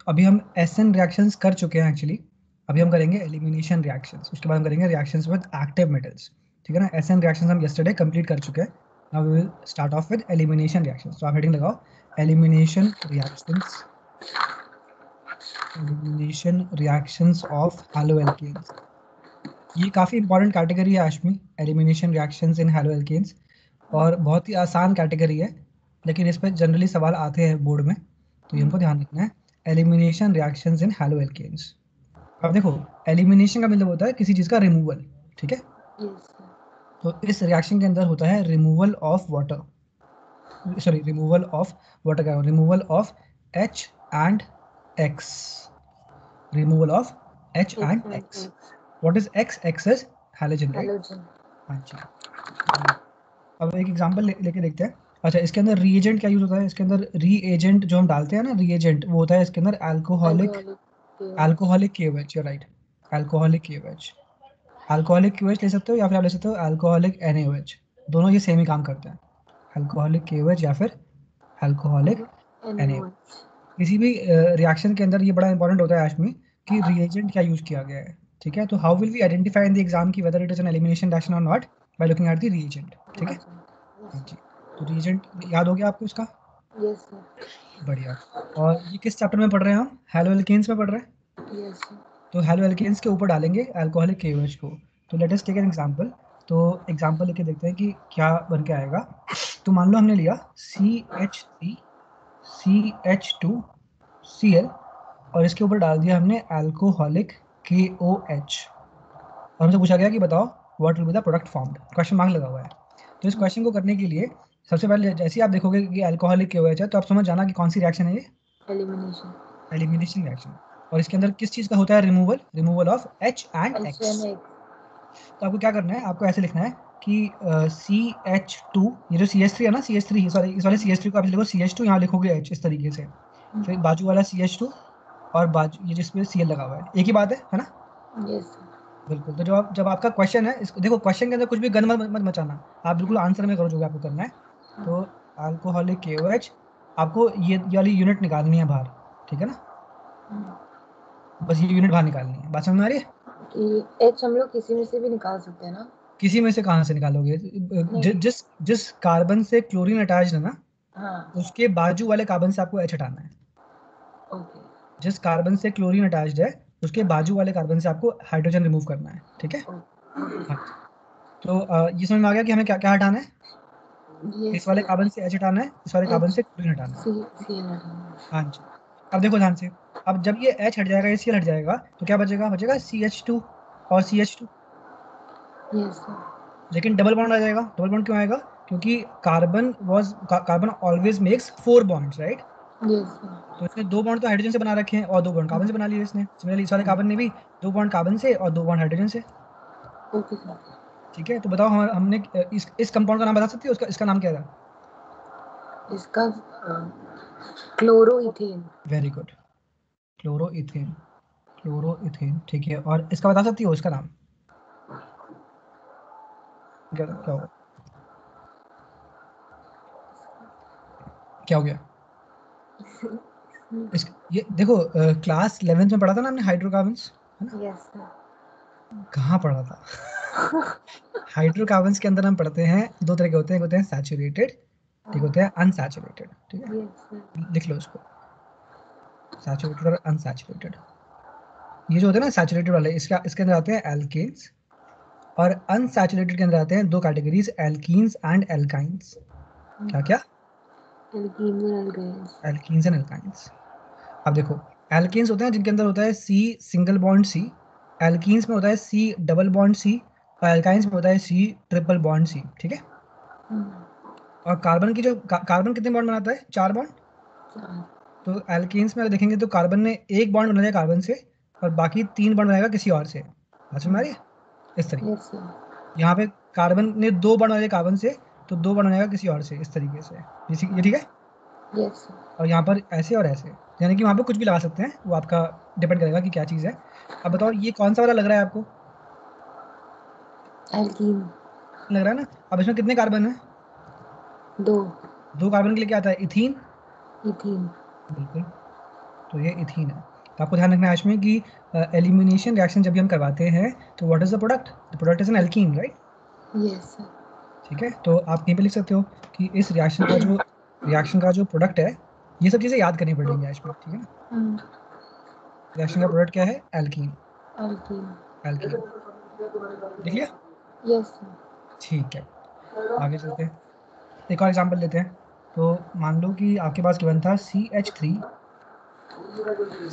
अभी हम SN reactions कर चुके हैं एक्चुअली। अभी हम करेंगे एलिमिनेशन रिएक्शंस, उसके बाद हम करेंगे रिएक्शंस विद एक्टिव मेटल्स, ठीक है ना। एसएन रिएक्शंस हम यस्टरडे कंप्लीट कर चुके हैं। Now we will start off with elimination reactions. तो आप हेडिंग लगाओ elimination reactions, elimination reactions of haloalkanes. ये काफ़ी इंपॉर्टेंट कैटेगरी है आशमी, एलिमिनेशन रिएक्शंस इन हैलोएल्केन्स, और बहुत ही आसान कैटेगरी है, लेकिन इस पर जनरली सवाल आते हैं बोर्ड में, तो ये हमको ध्यान रखना है। Elimination reactions in haloalkanes. अब देखो, एलिमिनेशन का मतलब होता है किसी चीज़ का रिमूवल, ठीक है। तो इस रिएक्शन के अंदर होता है removal of water, sorry removal of water का removal of H and X, removal of H and X. What is X? X is halogen, right? हाँ जी। अब एक एग्जांपल लेके देखते हैं। अच्छा, इसके अंदर रीएजेंट क्या यूज होता है? इसके अंदर रीएजेंट जो हम डालते हैं ना, रीएजेंट, वो होता है इसके अंदर alcoholic KOH, right, alcoholic KOH। Alcoholic KOH ले सकते हो या फिर आप ले सकते हो अल्कोहलिक NaOH, दोनों ये सेम ही काम करते हैं, अल्कोहलिक KOH या फिर अल्कोहलिक NaOH। किसी भी रिएक्शन के अंदर ये बड़ा इंपॉर्टेंट होता है आशमी कि रिएजेंट क्या यूज किया गया है, ठीक है। तो how will we identify in the exam की whether it is an elimination reaction और नॉट? By looking at the reagent, ठीक है। हाँ जी, तो रिएजेंट याद हो गया आपको इसका? Yes sir. बढ़िया। और ये किस चैप्टर में पढ़ रहे हैं हम? हैलोएल्केन्स में पढ़ रहे हैं। Yes sir. तो हैलोएल्केन्स के ऊपर डालेंगे अल्कोहलिक KOH को। तो let us take an example. तो एग्जांपल लेके देखते हैं कि क्या बन के आएगा। तो मान लो हमने लिया CH3 CH2Cl और इसके ऊपर डाल दिया हमने अल्कोहलिक KOH, और हमसे पूछा गया कि बताओ what will be the product formed, question mark लगा हुआ है। तो इस क्वेश्चन को करने के लिए सबसे पहले जैसे ही आप देखोगे कि अल्कोहलिक KOH है, तो आप समझ जाना कि कौन सी रिएक्शन है ये, एलिमिनेशन। Elimination reaction. और इसके अंदर किस चीज़ का होता है removal? Removal of H and X। तो आपको क्या करना है, आपको ऐसे लिखना है कि CH2, ये जो CH3 है ना, CH3, सॉरी इस वाले CH3 को आप लिखो CH2, यहाँ लिखोगे H इस तरीके से, फिर बाजू वाला CH2 और बाजू ये जिसमें Cl लगा हुआ है, एक ही बात है ना? यस। बिल्कुल। तो जब आपका क्वेश्चन है, इसको देखो, क्वेश्चन के अंदर कुछ भी गन मत मचाना, आप बिल्कुल आंसर में करो जो भी आपको करना है। तो अल्कोहलिक KOH, आपको ये वाली यूनिट निकालनी है बाहर, ठीक है ना, बस ये यूनिट बाहर निकालनी है। बात समझ में आ रही है? कि एच हम लोग किसी में से भी निकाल सकते हैं ना? किसी में से कहाँ से निकालोगे? जिस जिस कार्बन से क्लोरीन अटैच्ड है ना, हाँ। उसके बाजू वाले कार्बन से आपको H हटाना है। ओके। जिस कार्बन से क्लोरीन अटैच्ड है, उसके बाजू वाले कार्बन से आपको हाइड्रोजन रिमूव करना है, ठीक है। हाँ, तो ये समझ में आ गया कि हमें क्या क्या हटाना है? इस वाले कार्बन से H हटाना है, इस वाले कार्बन से क्लोरीन हटाना है। हाँ जी। अब देखो ध्यान से, अब जब ये H हट जाएगा, ये Cl हट जाएगा, तो क्या बचेगा? बचेगा CH2 और CH2। Yes sir. लेकिन डबल बॉन्ड आ जाएगा। डबल बॉन्ड क्यों आएगा? क्योंकि carbon always makes 4 bonds, right. Yes sir. तो इसने 2 बॉन्ड तो हाइड्रोजन से बना रखे हैं और 2 बॉन्ड कार्बन से बना लिए इसने। सिमिलरली इस वाले कार्बन ने भी 2 बॉन्ड कार्बन से और 2 बॉन्ड हाइड्रोजन से। Okay sir. ठीक है, तो बताओ हमने इस कंपाउंड का नाम बता सकती हो? इसका नाम क्या था? इसका chloroethane. Very good, chloroethane. Chloroethane, ठीक है। और इसका बता सकती हो इसका नाम क्या होगा? क्या हो गया? ये देखो, क्लास 11th में पढ़ा था ना हमने हाइड्रोकार्बन्स, है ना? Yes sir. कहाँ पढ़ा था? हाइड्रोकार्बन्स के अंदर हम पढ़ते हैं दो तरह के होते हैं, एक होते हैं सैचुरेटेड, एक होते हैं अनसैचुरेटेड, ठीक है। Yes sir. लिख लो इसको, सैचुरेटेड और अनसैचुरेटेड। ये जो होते हैं ना सैचुरेटेड वाले, इसके अंदर आते हैं एल्केन्स, और अनसैचुरेटेड के अंदर आते हैं दो कैटेगरीज, एल्कीन्स एंड एल्काइंस। क्या क्या? Alkenes and alkynes. अब देखो, एल्कीन्स होते हैं जिनके अंदर होता है C single bond C, alkenes में होता है C डबल बॉन्ड C, और एल्काइंस में होता है C ट्रिपल बॉन्ड C, ठीक है। और कार्बन की जो कार्बन कितने बॉन्ड बनाता है? 4 बॉन्ड। तो एल्कीन्स में अगर देखेंगे तो कार्बन ने एक बॉन्ड बनाया कार्बन से और बाकी 3 बॉन्ड बनाएगा किसी और से। समझ में आ रही है? इस तरीके। Yes sir. यहाँ पे कार्बन ने 2 बॉन्ड बनाए कार्बन से, तो 2 बॉन्ड बनाएगा किसी और से, इस तरीके से। ये ठीक है। Yes sir. और यहाँ पर ऐसे और ऐसे, यानी कि वहाँ पे कुछ भी लगा सकते हैं, वो आपका डिपेंड करेगा कि क्या चीज़ है। अब बताओ ये कौन सा वाला लग रहा है आपको? एल्कीन। लग रहा है ना। अब इसमें कितने कार्बन है? 2। 2 कार्बन के लिए क्या आता है? इथीन। इथीन। बिल्कुल। तो ये इथीन है। तो आपको ध्यान रखना है इसमें कि एलिमिनेशन रिएक्शन जब भी हम करवाते हैं तो what is the product? The product is an alkene, right? Yes sir. ठीक है, तो आप कहीं पे लिख सकते हो कि इस रिएक्शन का जो प्रोडक्ट है, ये सब चीजें याद करनी पड़ेंगी इसमें, ठीक है ना? रिएक्शन का प्रोडक्ट क्या है? एल्कीन। एल्कीन। एल्कीन लिख लिया? Yes sir. ठीक है, आगे चलते हैं, एक और एग्जांपल लेते हैं। तो मान लो कि आपके पास गिवन था CH3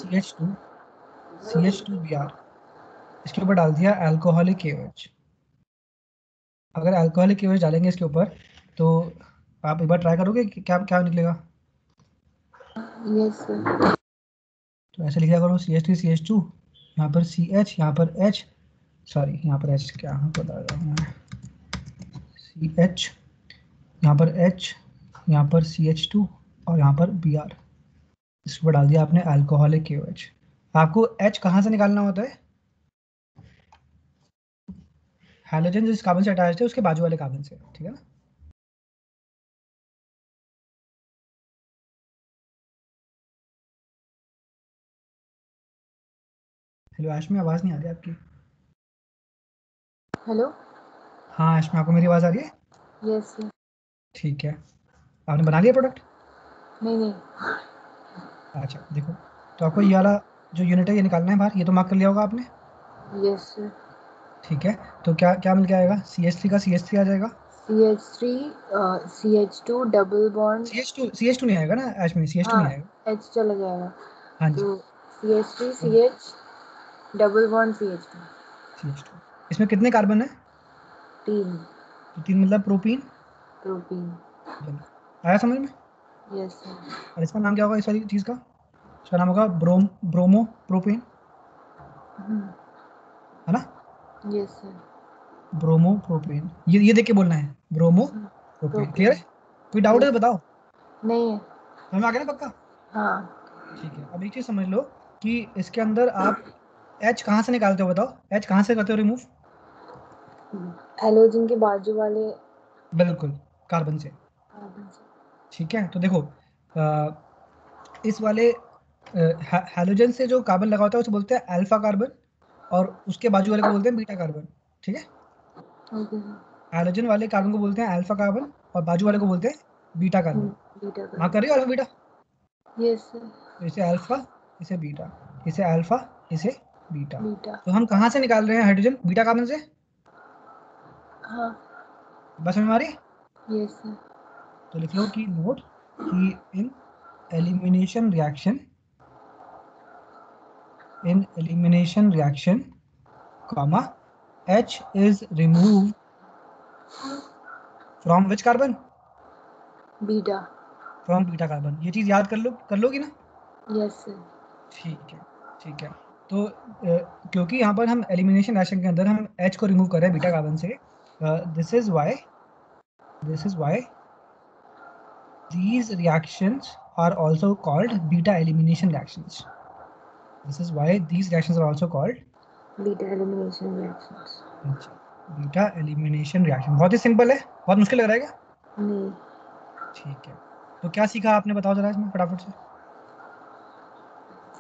CH2 CH2Br, इसके ऊपर डाल दिया अल्कोहलिक KOH। अगर अल्कोहलिक KOH डालेंगे इसके ऊपर तो आप एक बार ट्राई करोगे कि क्या क्या निकलेगा? Yes sir. तो ऐसे लिखा करो CH3 CH2, यहाँ पर CH, यहाँ पर H, सॉरी यहाँ पर H क्या बता रहा हूँ मैं, CH, यहाँ पर H, यहाँ पर CH2 और यहाँ पर Br, इसके ऊपर डाल दिया आपने अल्कोहलिक KOH। आपको H कहाँ से निकालना होता है? हैलोजन जिस कार्बन से अटैच्ड है उसके बाजू वाले कार्बन से, ठीक है ना? हेलो आश में आवाज़ नहीं आ रही आपकी। हेलो। हाँ आश में, आपको मेरी आवाज़ आ रही है? Yes sir. ठीक है, आपने बना लिया प्रोडक्ट? नहीं नहीं। अच्छा देखो, तो आपको ये वाला जो यूनिट है ये निकालना है बाहर, ये तो मार्क कर लिया होगा आपने। Yes sir. ठीक है, तो क्या क्या मिल के आएगा? CH3 का CH3 आ जाएगा। CH3 CH2 double bond. CH2 नहीं आएगा ना आश में, CH2 हाँ, नहीं आएगा। H चला जाएगा। हाँ जी, तो CH3 तो CH double bond CH2। CH2, इसमें कितने कार्बन है? 3। तो 3 मतलब प्रोपीन। प्रोटीन। बन आया समझ में? Yes sir. और इसका नाम क्या होगा इस वाली चीज़ का? इसका नाम होगा ब्रोमो प्रोपेन, है ना? Yes sir. ब्रोमो प्रोपेन, ये देख के बोलना है, ब्रोमो प्रोपेन। Clear protein. है? कोई डाउट है यस। तो बताओ। नहीं है। समझ में आ गया ना पक्का? हाँ। ठीक है, अब एक चीज समझ लो कि इसके अंदर आप H कहाँ से निकालते हो? बताओ, H कहाँ से करते हो रिमूव? हैलोजन के बाजू वाले बिल्कुल, कार्बन से। कार्बन से। ठीक है, तो देखो इस वाले हैलोजन से जो कार्बन लगा होता है उसे बोलते हैं अल्फा कार्बन, और उसके बाजू वाले को बोलते हैं बीटा कार्बन। ठीक है, ओके सर। हैलोजन वाले कार्बन को बोलते हैं अल्फा कार्बन और बाजू वाले को बोलते हैं बीटा कार्बन। बीटा मार्क कर कार्बन। रही हो अल्फा बीटा? Yes sir. तो इसे अल्फा, इसे बीटा, इसे अल्फा, इसे बीटा। बीटा। तो हम कहाँ से निकाल रहे हैं हाइड्रोजन? बीटा कार्बन से। हाँ। बस में हमारी, यस सर। तो लिख लो कि नोट कि in elimination reaction, in elimination reaction, comma, H is removed from which carbon? Beta. From beta carbon। ये चीज याद कर लोगी ना? Yes sir. ठीक है, ठीक है। तो क्योंकि यहाँ पर हम एलिमिनेशन रिएक्शन के अंदर हम H को रिमूव कर रहे हैं बीटा कार्बन से, this is why these reactions are also called beta elimination reactions. This is why these reactions are also called beta elimination reactions. Beta elimination reaction. बहुत ही सिंपल है, बहुत मुश्किल लग रहा है क्या? नहीं। ठीक है, तो क्या सीखा आपने, बताओ जरा इसमें फटाफट से।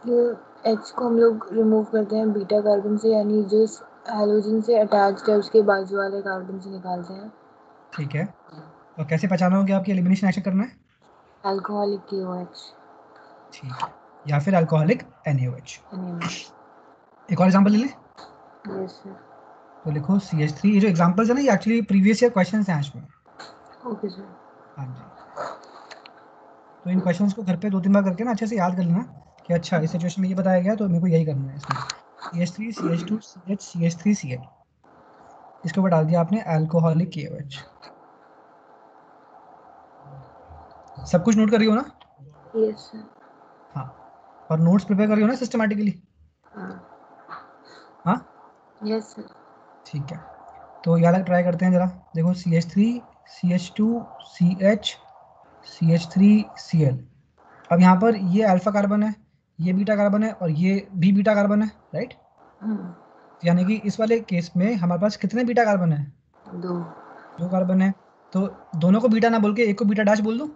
ये H को हम लोग रिमूव करते हैं बीटा कार्बन से, यानी जो हैलोजन से अटैच्ड है उसके बाजू वाले कार्बन से निकालते हैं। ठीक है, और कैसे पहचाना होगी आपकी एलिमिनेशन एक्शन करना है? Alcoholic KOH। ठीक है, या फिर अल्कोहलिक NaOH। NaOH। एक और एग्जांपल ले लें, यस सर। तो लिखो CH3। ये जो एग्जांपल्स है ना, ये एक्चुअली प्रीवियस ईयर क्वेश्चंस हैं इसमें। Okay sir. हाँ जी, तो इन क्वेश्चंस को घर पे 2-3 बार करके ना अच्छे से याद कर लेना कि अच्छा इस सिचुएशन में ये बताया गया तो मेरे को यही करना है इसमें। CH3 CH2 CH CH3 Cl, इसके ऊपर डाल दिया आपने अल्कोहलिक KOH। सब कुछ नोट कर रही हो ना? Yes sir. हाँ, और नोट्स प्रिपेयर कर रही हो ना सिस्टमैटिकली? हाँ। हाँ, यस सर। ठीक है, तो ये वाला ट्राई करते हैं जरा। देखो CH3 CH2 CH CH3 Cl। अब यहाँ पर ये अल्फा कार्बन है, ये बीटा कार्बन है और ये भी बीटा कार्बन है, राइट? यानी कि इस वाले केस में हमारे पास कितने बीटा कार्बन है? 2। 2 कार्बन है। तो दोनों को बीटा ना बोल के एक को बीटा डैश बोल दूं?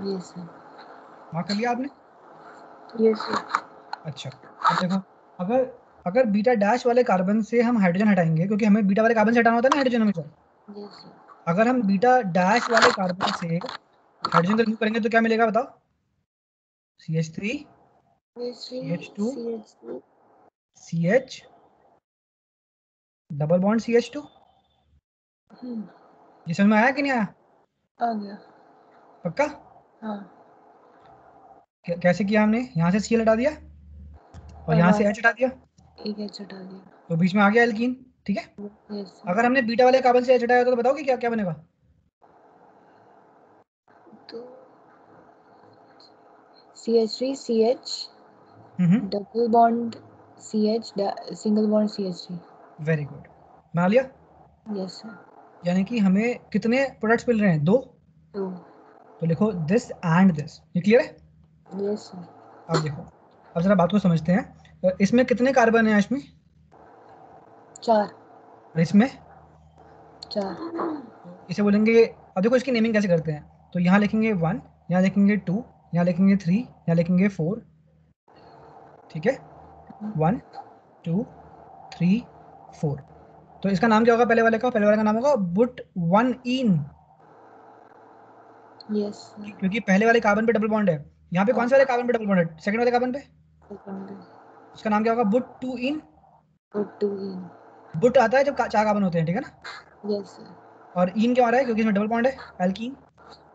Yes sir. मार्क कर लिया आपने? Yes sir. अच्छा, अब देखो, अगर अगर बीटा डैश वाले कार्बन से हम हाइड्रोजन हटाएंगे, क्योंकि हमें बीटा वाले कार्बन से हटाना होता है ना हाइड्रोजन हमेशा। Yes sir. अगर हम बीटा डैश वाले कार्बन से हाइड्रोजन को रिमूव करेंगे तो क्या मिलेगा बताओ? CH3 CH2 CH2 CH double bond CH2। ये समझ में आया कि नहीं आया? आ गया। पक्का? हाँ। कैसे किया हमने? यहाँ से Cl हटा दिया और और यहाँ वहाँ से H हटा दिया, एक H हटा दिया। तो बीच में आ गया एल्कीन। ठीक है, यस सर। अगर हमने बीटा वाले कार्बन से H हटाया तो बताओ कि क्या क्या बनेगा? तो CH3 CH hmm, double bond CH single bond CH3। Very good, बना लिया। Yes sir. यानी कि हमें कितने प्रोडक्ट्स मिल रहे हैं? दो। तो तो लिखो दिस एंड दिस। ये क्लियर है? Yes sir. अब देखो, अब जरा बात को समझते हैं। इसमें कितने कार्बन है इसमें? 4। और इसमें? 4। तो इसे बोलेंगे, अब देखो इसकी नेमिंग कैसे करते हैं। तो यहाँ लिखेंगे 1, यहाँ लिखेंगे 2, यहाँ लिखेंगे 3, यहाँ लिखेंगे 4। ठीक है, 1 2 3 4। तो इसका नाम क्या होगा? पहले वाले का, पहले वाले का नाम होगा बुट 1 इन, यस सर। क्योंकि पहले वाले कार्बन पे डबल बॉन्ड है। यहाँ पे हाँ। कौन से वाले कार्बन पे डबल बॉन्ड है? सेकंड वाले कार्बन पे। सेकंड उसका नाम क्या होगा? बुट 2 इन। बुट 2 इन। बुट आता है जब चार कार्बन होते हैं, ठीक है ना। Yes sir. और इन क्यों आ रहा है? क्योंकि इसमें डबल बॉन्ड है, एल्कीन।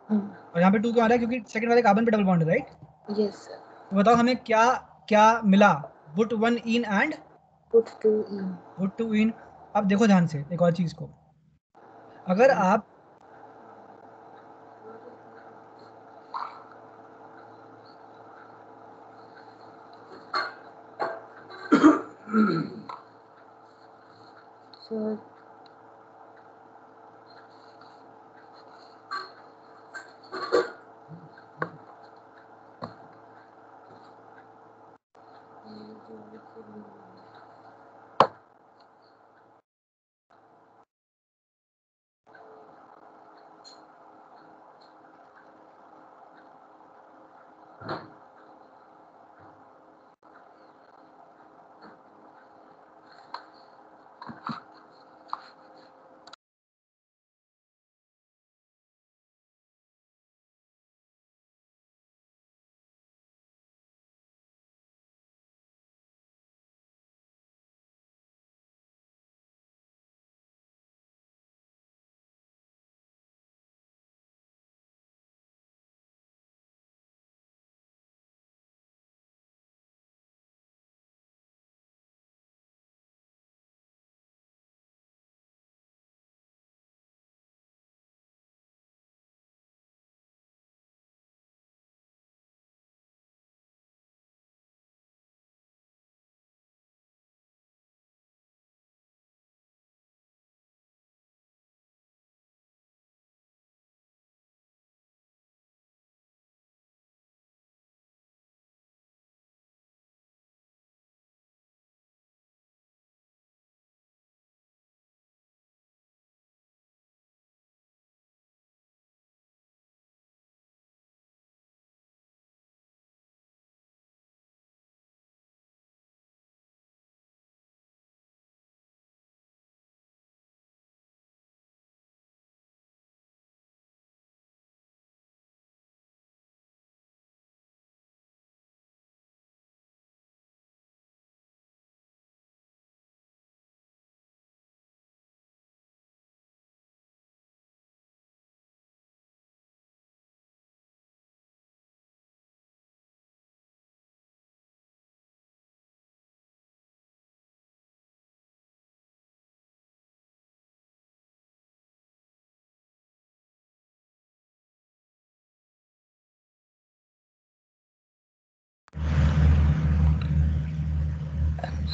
और यहाँ पे 2 क्यों आ रहा है? क्योंकि सेकंड वाले कार्बन पे डबल बॉन्ड है, राइट। Yes sir. तो बताओ हमें क्या क्या मिला? बुट 1 इन एंड बुट 2 इन। बुट 2 इन। अब देखो ध्यान से एक और चीज को, अगर आप सर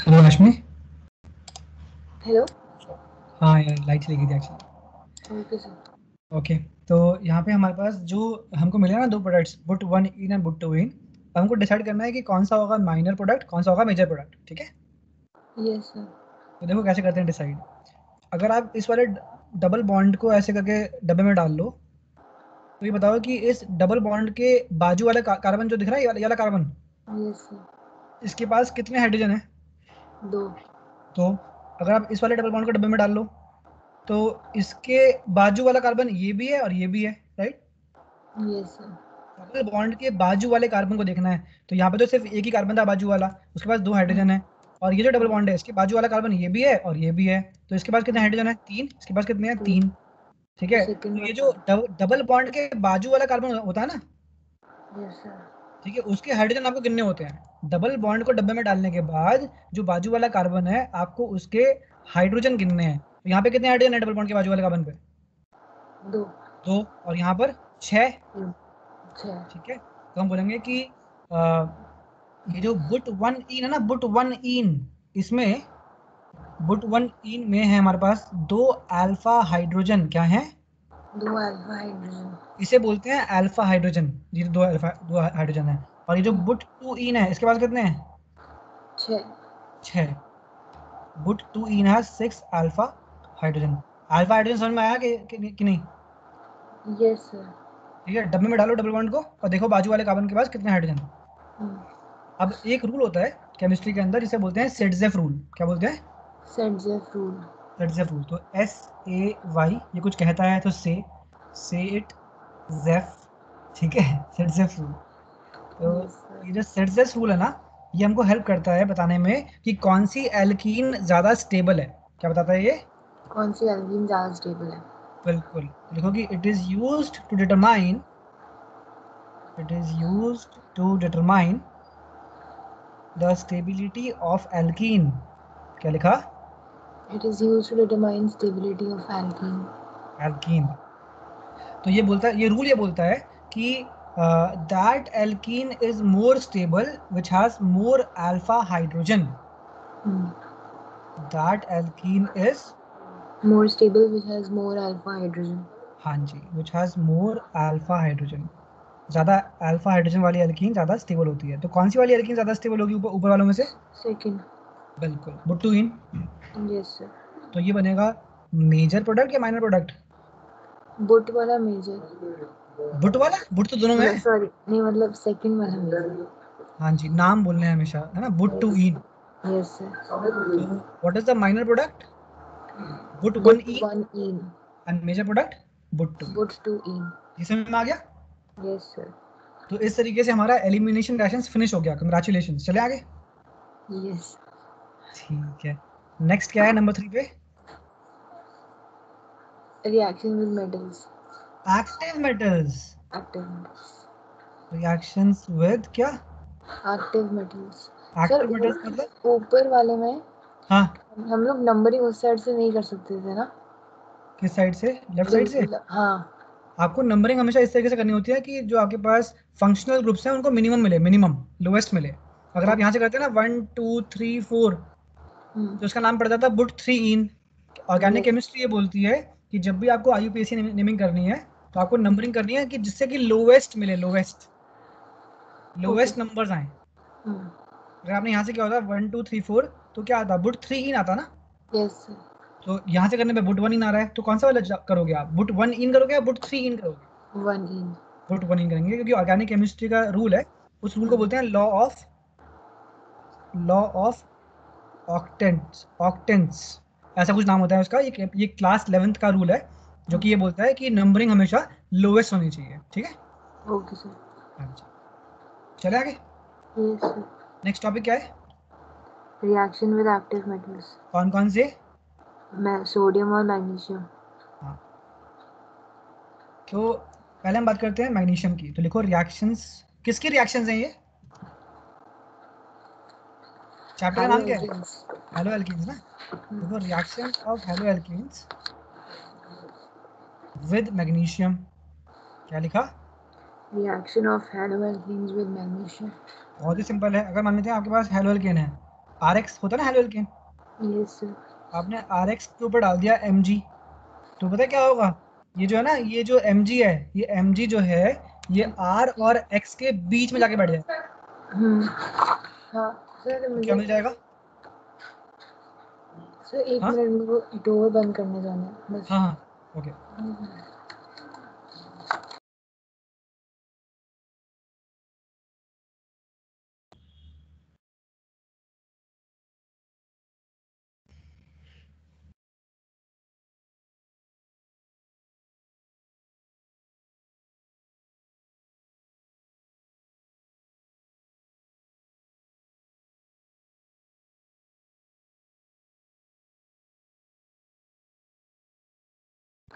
हेलो रश्मि। हेलो। हाँ यार, लाइट चली गई थी एक्चुअली। Okay sir. ओके, तो यहाँ पे हमारे पास जो हमको मिले ना दो प्रोडक्ट्स, बुट 1 इन एंड बुट 2 इन। हमको डिसाइड करना है कि कौन सा होगा माइनर प्रोडक्ट, कौन सा होगा मेजर प्रोडक्ट, ठीक है। Yes sir. तो देखो कैसे करते हैं डिसाइड। अगर आप इस वाले डबल बॉन्ड को ऐसे करके डब्बे में डाल लो, तो ये बताओ कि इस डबल बॉन्ड के बाजू वाला कार्बन जो दिख रहा है, ये वाला कार्बन, यस सर। इसके पास कितने हाइड्रोजन है? 2। तो अगर आप इस वाले डबल बॉन्ड को डब्बे में डाल लो तो इसके बाजू वाला कार्बन ये भी है और ये भी है, right? Yes sir. Double bond के बाजू वाले कार्बन को देखना है, तो यहाँ पे तो सिर्फ एक ही कार्बन था बाजू वाला, उसके पास 2 हाइड्रोजन है। और ये जो डबल बॉन्ड है इसके बाजू वाला कार्बन ये भी है और ये भी है, तो इसके पास कितने हाइड्रोजन है? 3। इसके पास कितने हैं? 3। ठीक है, सेकंड तो ये वाला। जो डबल बॉन्ड के बाजू वाला कार्बन होता है ना, यस सर। ठीक है, उसके हाइड्रोजन आपको गिनने होते हैं। डबल बॉन्ड को डब्बे में डालने के बाद जो बाजू वाला कार्बन है आपको उसके हाइड्रोजन गिनने हैं। तो यहाँ पे कितने हाइड्रोजन है डबल बॉन्ड के बाजू वाले कार्बन पे? 2। 2। और यहाँ पर 6। 6। ठीक है, तो हम बोलेंगे कि आ, ये जो बुट वन इन है ना, बुट वन इन, इसमें बुट वन इन में है हमारे पास 2 अल्फा हाइड्रोजन। क्या है? 2 अल्फा हाइड्रोजन। इसे बोलते हैं अल्फा हाइड्रोजन। ये 2 हाइड्रोजन है। और ये जो बुट टू इन है इसके पास कितने हैं? 6। 6। बुट टू इन है 6 अल्फा हाइड्रोजन। अल्फा हाइड्रोजन समझ में आया कि नहीं? Yes sir. ठीक है, डब्बे में डालो डबल बॉन्ड को और देखो बाजू वाले कार्बन के पास कितने हाइड्रोजन हैं। अब एक रूल होता है केमिस्ट्री के अंदर जिसे बोलते हैं सेटजेफ रूल। क्या बोलते हैं? सेटजेफ रूल। सेटजेफ रूल। तो SAY ये कुछ कहता है तो से इट जेफ। ठीक है, सेटजेफ रूल। तो यस सर। ये जो सेटजेफ रूल है ना, ये हमको हेल्प करता है बताने में कि कौन सी एल्कीन ज्यादा स्टेबल है। क्या बताता है ये? कौन सी एल्कीन ज़्यादा स्टेबल है? बिल्कुल, लिखो कि it is used to determine the stability of alkene. क्या लिखा? It is used to determine stability of alkene. Alkene. तो ये बोलता है, ये रूल ये बोलता है कि that alkene is more stable which has more alpha hydrogen. That alkene is, more stable which has more alpha hydrogen. हाँ जी, which has more alpha hydrogen. ज्यादा अल्फा हाइड्रोजन वाली एल्कीन ज्यादा स्टेबल होती है। तो कौन सी वाली एल्कीन ज्यादा स्टेबल होगी ऊपर ऊपर वालों में से? सेकंड। बिल्कुल, बुट्टुइन। Yes sir. तो ये बनेगा मेजर प्रोडक्ट या माइनर प्रोडक्ट? बुट वाला मेजर। बुट वाला, बुट तो दोनों में मतलब है। सॉरी, नहीं मतलब सेकंड वाला मेजर। हाँ जी, नाम बोलने हैं हमेशा, है ना, but two yes. Ene. Yes तो sir. What is the minor product? But one but ene. One ene. And major product but two. But two ene. ये समझ में आ गया? Yes sir. तो इस तरीके से हमारा एलिमिनेशन रिएक्शंस फिनिश हो गया। कंग्रेचुलेशन, चले आगे। यस। ठीक है, नेक्स्ट क्या है नंबर 3 पे? Reaction with metals. Active metals. Active metals. Reactions with क्या? Active metals. Sir active metals मतलब? ऊपर वाले में हाँ, हम लोग नंबरिंग उस साइड से नहीं कर सकते थे ना? किस साइड से? लेफ्ट साइड से? हाँ। आपको नंबरिंग हमेशा इस तरीके से करनी होती है कि जो आपके पास फंक्शनल ग्रुप्स हैं उनको मिनिमम मिले, मिनिमम लोएस्ट मिले। अगर आप यहाँ से करते हैं ना 1 2 3 4, तो उसका नाम पड़ जाता है but three ene. Organic yes. Chemistry ये बोलती है कि जब भी आपको IUPAC नेमिंग करनी है तो आपको नंबरिंग करनी है कि जिससे कि लोवेस्ट मिले, लोवेस्ट ओके। लोवेस्ट नंबर्स आए। अगर आपने यहाँ से क्या होता है 1 2 3 4, तो क्या आता? बुट थ्री इन आता ना। Yes sir. तो यहाँ से करने पे बुट वन इन आ रहा है, तो कौन सा वाला करोगे आप? बुट वन इन करोगे या बुट थ्री इन करोगे? One in. Boot one in करेंगे क्योंकि ऑर्गेनिक केमिस्ट्री का रूल है। उस रूल को बोलते हैं लॉ ऑफ ऑक्टेंट्स। ऑक्टेंट्स ऐसा कुछ नाम होता है उसका। ये क्लास 11th का रूल है जो कि ये बोलता है कि नंबरिंग हमेशा लोएस्ट होनी चाहिए। ठीक है, ओके सर। हाँ जी, चले आगे। Yes sir. नेक्स्ट टॉपिक क्या है? Reaction with active metals. कौन कौन से? मैं सोडियम और मैग्नीशियम। हाँ, तो पहले हम बात करते हैं मैग्नीशियम की। तो लिखो रिएक्शंस। किसकी रिएक्शंस हैं ये? चैप्टर का हेलो नाम क्या है? एल्केन्स। हेलो एल्कीन्स ना। देखो reactions of halo alkenes with magnesium. क्या लिखा? Reaction of halo alkanes with magnesium. बहुत ही सिंपल है। अगर मान लेते हैं आपके पास हेलो एल्केन है, RX होता है ना हेलो एल्केन, यस सर। आपने RX के ऊपर डाल दिया Mg, तो पता है क्या होगा? ये जो है ना, ये जो Mg है, ये Mg जो है ये R और X के बीच में जाके बैठ जाए। हाँ सर तो क्या मुझे। मिल जाएगा? सर एक हाँ मिनट, मेरे को डोर बंद करने जाना है बस। हाँ हाँ, ओके।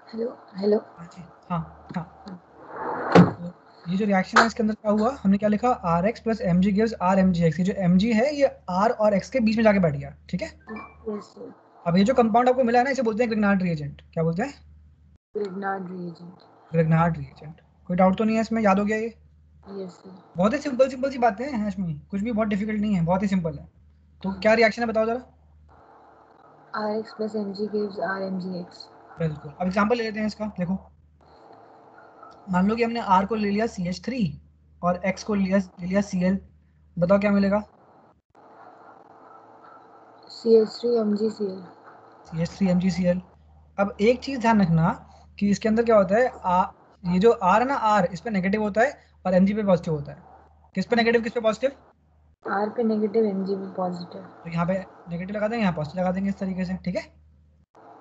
Hello hello. हाँ जी, हाँ हाँ। तो ये जो रिएक्शन है इसके अंदर क्या हुआ, हमने क्या लिखा, R X plus M G gives R M G X. ये जो एम जी है ये आर और एक्स के बीच में जाके बैठ गया, ठीक है। Yes sir. अब ये जो कंपाउंड आपको मिला है ना, इसे बोलते हैं ग्रिग्नार्ड रिएजेंट। क्या बोलते हैं? Grignard reagent. Grignard reagent. कोई डाउट तो नहीं है इसमें, याद हो गया ये? Yes sir. बहुत ही सिंपल सिंपल सी बातें हैं इसमें, कुछ भी बहुत डिफिकल्ट नहीं है, बहुत ही सिंपल है। तो क्या रिएक्शन है बताओ जरा। RX plus Mg gives RMgX। बिल्कुल। अब एग्जांपल ले लेते हैं इसका, देखो। मान लो कि हमने R को ले लिया CH3 और X को ले लिया Cl। बताओ क्या मिलेगा? CH3 MgCl। CH3 MgCl। अब एक चीज ध्यान रखना कि इसके अंदर क्या होता है, ये जो R है ना, R इस पे नेगेटिव होता है और Mg पे पॉजिटिव होता है। किस पे नेगेटिव, किस पे पॉजिटिव? R पे नेगेटिव, Mg पे पॉजिटिव। तो यहाँ पे नेगेटिव लगा देंगे, यहाँ पॉजिटिव लगा देंगे, इस तरीके से, ठीक है।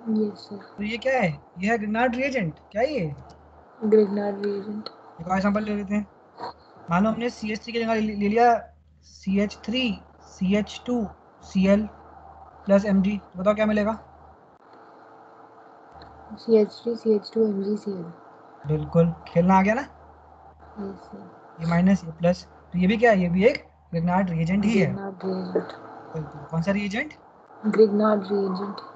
Yes sir. तो ये क्या है? ये है ग्रिग्नार्ड रिएजेंट। क्या है ये? Grignard reagent. एक और एग्जांपल ले लेते हैं। मानो हमने CH3 की जगह ले लिया CH3 CH2 Cl plus Mg। तो बताओ क्या मिलेगा? CH3 CH2 MgCl। बिल्कुल, खेलना आ गया ना। Yes sir. ये माइनस ये प्लस, तो ये भी क्या है, ये भी एक ग्रिग्नार्ड रिएजेंट ही है। Grignard reagent. बिल्कुल। कौन सा रिएजेंट? Grignard reagent.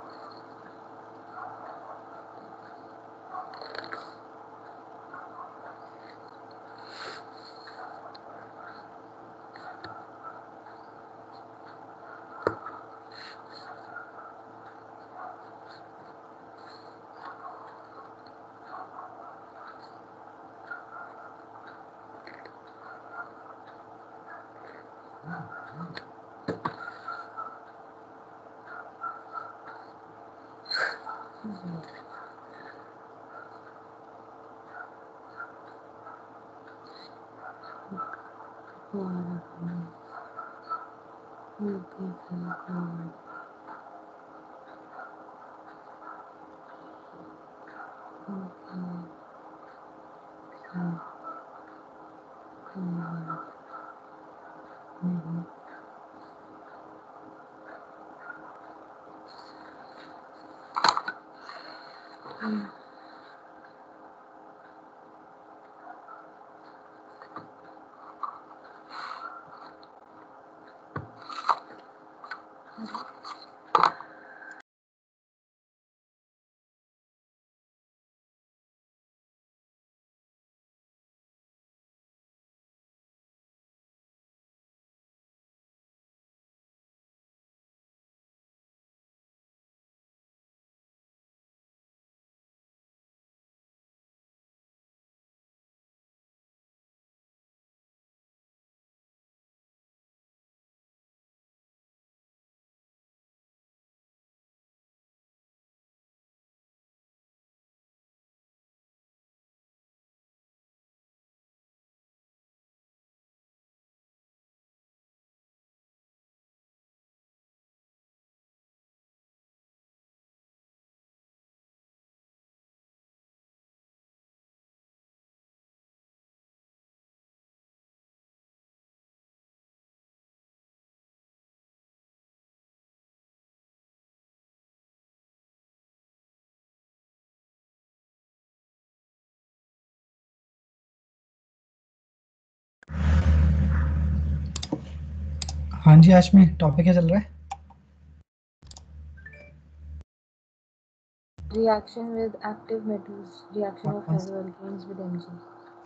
हाँ जी आशमी, टॉपिक क्या चल रहा है? Reaction with active metals. Reaction कौन of कौन से? haloalkanes with Mg.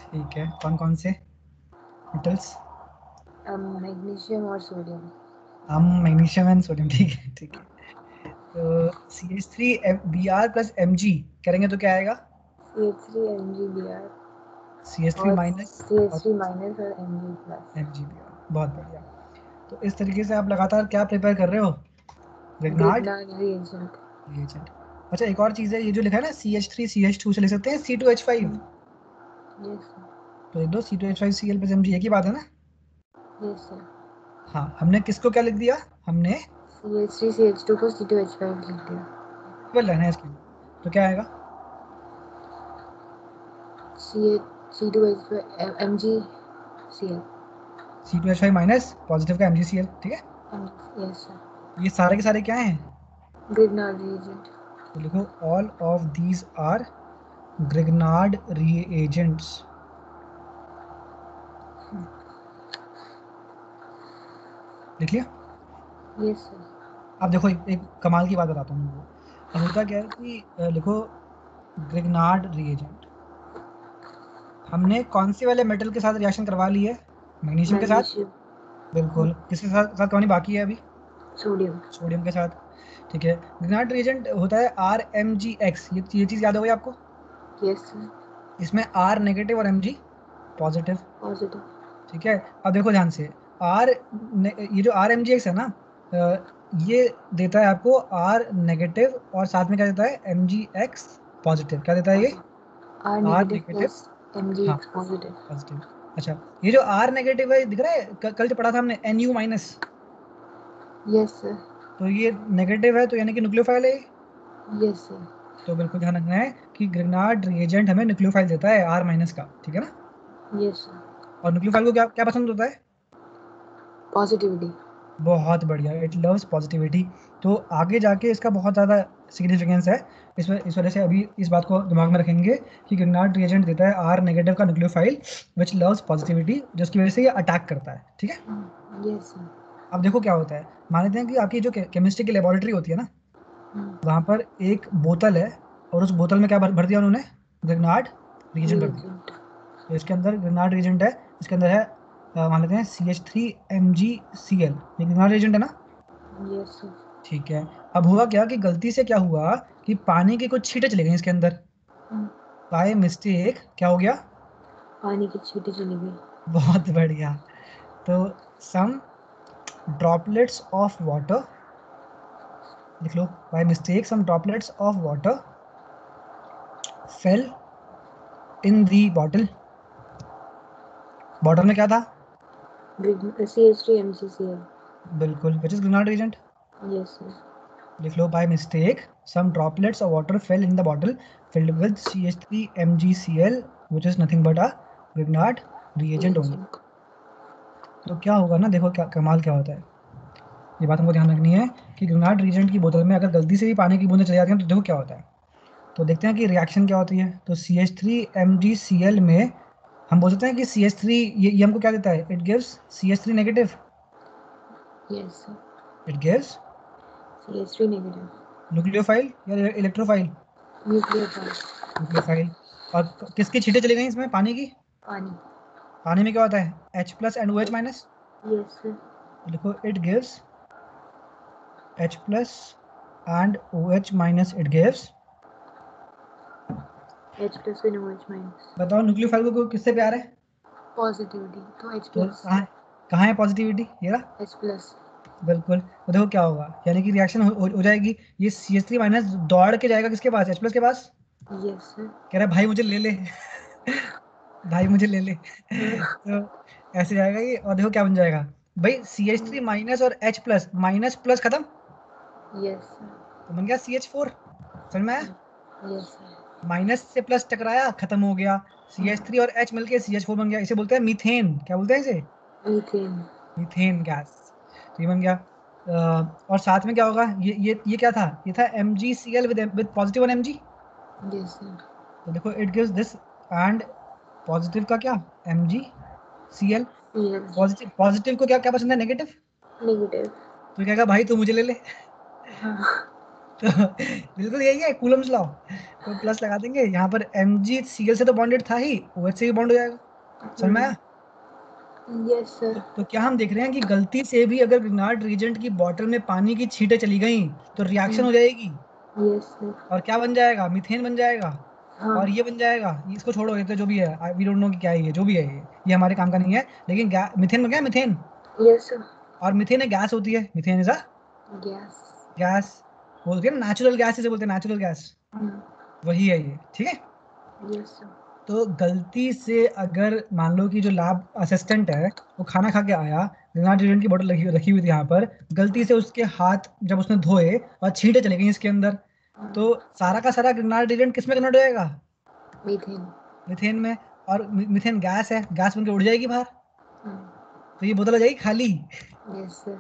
ठीक है, कौन कौन से मेटल्स? Magnesium और सोडियम। हम मैग्नीशियम एंड सोडियम, ठीक है ठीक है। तो CH3 Br प्लस Mg करेंगे तो क्या आएगा? CH3 MgBr CH3 और माइनस और CH3 माइनस और Mg प्लस। MgBr। बहुत बढ़िया। तो इस तरीके से आप लगातार क्या प्रिपेयर कर रहे हो? Grignard Grignard reagent. रिएजेंट। अच्छा, एक और चीज है, ये जो लिखा है ना CH3 CH2 से लिख सकते हैं C2H5। Yes sir. तो लिख दो C2H5 Cl प्लस Mg, एक ही बात है ना। Yes sir. हाँ, हमने किसको क्या लिख दिया? हमने CH3 CH2 को C2H5 लिख दिया। केवल रहना है इसके लिए। तो क्या आएगा? C2H5 MgCl। C2H5 minus positive का MgCl, ठीक है। Yes sir. ये सारे के सारे क्या हैं? Grignard reagent. तो लिखो all of these are Grignard reagents. देख लिया? Yes sir. अब देखो एक कमाल की बात बताता हूँ तुमको। अब होता क्या है कि लिखो ग्रिग्नार्ड रिएजेंट। हमने कौन से वाले मेटल के साथ रिएक्शन करवा ली है? मैग्नीशियम के साथ। मैग्नीशियम। बिल्कुल। किसके साथ साथ करवानी बाकी है अभी? सोडियम। सोडियम के साथ। ठीक है। ग्रिग्नार्ड रिएजेंट होता है RMgX। ये चीज याद हो गई आपको? Yes sir. इसमें R नेगेटिव और Mg पॉजिटिव। पॉजिटिव। ठीक है। अब देखो ध्यान से, ये जो RMgX है ना, ये देता है आपको R नेगेटिव और साथ में क्या देता है? MgX positive. क्या देता है ये? Positive. R R negative negative. Plus MG हाँ एक्स पॉजिटिव। पॉजिटिव। अच्छा, ये जो R नेगेटिव है दिख रहा है, कल जो पढ़ा था हमने Nu माइनस, यस सर। तो ये नेगेटिव है, तो यानी कि न्यूक्लियोफाइल है ये। Yes sir. तो बिल्कुल ध्यान रखना है कि ग्रिग्नार्ड रिएजेंट हमें न्यूक्लियोफाइल देता है R माइनस का। ठीक है ना? Yes sir. और न्यूक्लियोफाइल को क्या क्या पसंद होता है? पॉजिटिविटी। बहुत बढ़िया, इट लव्स पॉजिटिविटी। तो आगे जाके इसका बहुत ज़्यादा सिग्निफिकेंस है। इस वजह से अभी इस बात को दिमाग में रखेंगे कि ग्रिग्नार्ड रिएजेंट देता है R नेगेटिव का न्यूक्लियोफाइल विच लव्स पॉजिटिविटी, जिसकी वजह से ये अटैक करता है। ठीक है। Yes sir. अब देखो क्या होता है। मान लेते हैं कि आपकी जो केमिस्ट्री की लेबोरेटरी होती है ना, वहाँ पर एक बोतल है और उस बोतल में क्या भर दिया उन्होंने? ग्रिग्नार्ड रिएजेंट भर दिया। रिएजेंट। तो इसके अंदर ग्रिग्नार्ड रिएजेंट है। इसके अंदर है मान लेते हैं CH3MgCl। ये ग्रिग्नार्ड रिएजेंट है ना? Yes sir. ठीक है। अब हुआ क्या कि गलती से क्या हुआ कि पानी की कुछ छींटे चली गई इसके अंदर। बाय मिस्टेक क्या हो गया? पानी की छींटे चली गई। बहुत बढ़िया। तो सम ड्रॉपलेट्स ऑफ वाटर, लिख लो, by mistake some droplets of water fell in the bottle. Bottle में क्या था? CH3MgCl। बिल्कुल, which is Grignard reagent. Yes sir. लिख लो, by mistake some droplets of water fell in the bottle filled with CH3MgCl which is nothing but a Grignard reagent only। Reagent. तो क्या होगा ना, देखो क्या कमाल क्या होता है। ये बात हमको ध्यान रखनी है कि ग्रिग्नार्ड रिएजेंट की बोतल में अगर गलती से भी पानी की बूंदें चली जाती हैं तो देखो क्या होता है। तो देखते हैं कि रिएक्शन क्या होती है। तो CH3MgCl में हम बोल सकते हैं कि CH3 ये हमको क्या देता है? It gives CH3 negative. Yes sir. It gives CH3 negative. Nucleophile या इलेक्ट्रोफाइल? न्यूक्लियोफाइल। न्यूक्लियोफाइल। और किसकी छींटें चली गई इसमें? पानी की। पानी। पानी में क्या होता है? H plus and OH minus. Yes sir. लिखो, it gives H plus and OH minus. It gives. H plus फिर OH माइनस। बताओ न्यूक्लियोफाइल को किससे प्यार है? पॉजिटिविटी तो H तो प्लस। कहाँ है पॉजिटिविटी? ये रहा। H plus. बिल्कुल। तो देखो क्या होगा, यानी कि रिएक्शन हो जाएगी। ये CH3 माइनस दौड़ के जाएगा किसके पास? H प्लस के पास। Yes sir. कह रहा है भाई मुझे ले ले भाई मुझे ले ले तो ऐसे जाएगा ये। और देखो क्या बन जाएगा भाई, CH3 माइनस और H प्लस, माइनस प्लस खत्म, यस सर। तो बन गया CH4। समझ में आया? Yes sir. माइनस से प्लस टकराया, खत्म हो गया। CH3 और H मिलके CH4 बन गया। इसे बोलते हैं मीथेन। क्या बोलते हैं इसे? मीथेन। Methane gas. तो ये बन गया। और साथ में क्या होगा? ये क्या था? ये था MgCl विद पॉजिटिव और Mg। Yes sir. तो देखो, it gives this and positive का क्या? MgCl। यस। पॉजिटिव को क्या क्या पसंद है? नेगेटिव। नेगेटिव। तो क्या कहा भाई तू मुझे ले ले हाँ। तो बिल्कुल यही है कूलम्स लॉ। तो प्लस लगा देंगे यहाँ पर। MgCl से तो बॉन्डेड था ही, OH से भी बॉन्ड हो जाएगा। समझ में आया? Yes sir. तो क्या हम देख रहे हैं कि गलती से भी अगर ग्रिग्नार्ड रिएजेंट की बोतल में पानी की छींटें चली गई तो रिएक्शन हो जाएगी यस सर। और क्या बन जाएगा? मीथेन बन जाएगा। हाँ। और ये बन जाएगा, इसको छोड़ो, ये तो जो भी है वी डोंट नो कि क्या है, ये जो भी है ये हमारे काम का नहीं है। लेकिन मीथेन बन गया, मीथेन। Yes sir. और मीथेन एक गैस होती है। Methane is a gas. Gas. बोलते हैं नेचुरल गैस, इसे बोलते हैं नेचुरल गैस। वही है ये। ठीक है। Yes sir. तो गलती से अगर मान लो कि जो लैब असिस्टेंट है वो खाना खा के आया, ग्रेनाड रिएजेंट की बोतल रखी रखी हुई थी यहाँ पर, गलती से उसके हाथ जब उसने धोए और छींटे चली गई इसके अंदर, तो सारा का सारा ग्रेनाड रिएजेंट किस में कन्वर्ट हो जाएगा? मीथेन। मीथेन में। और मीथेन गैस है, गैस बन के उड़ जाएगी बाहर, तो ये बोतल हो जाएगी खाली। Yes sir.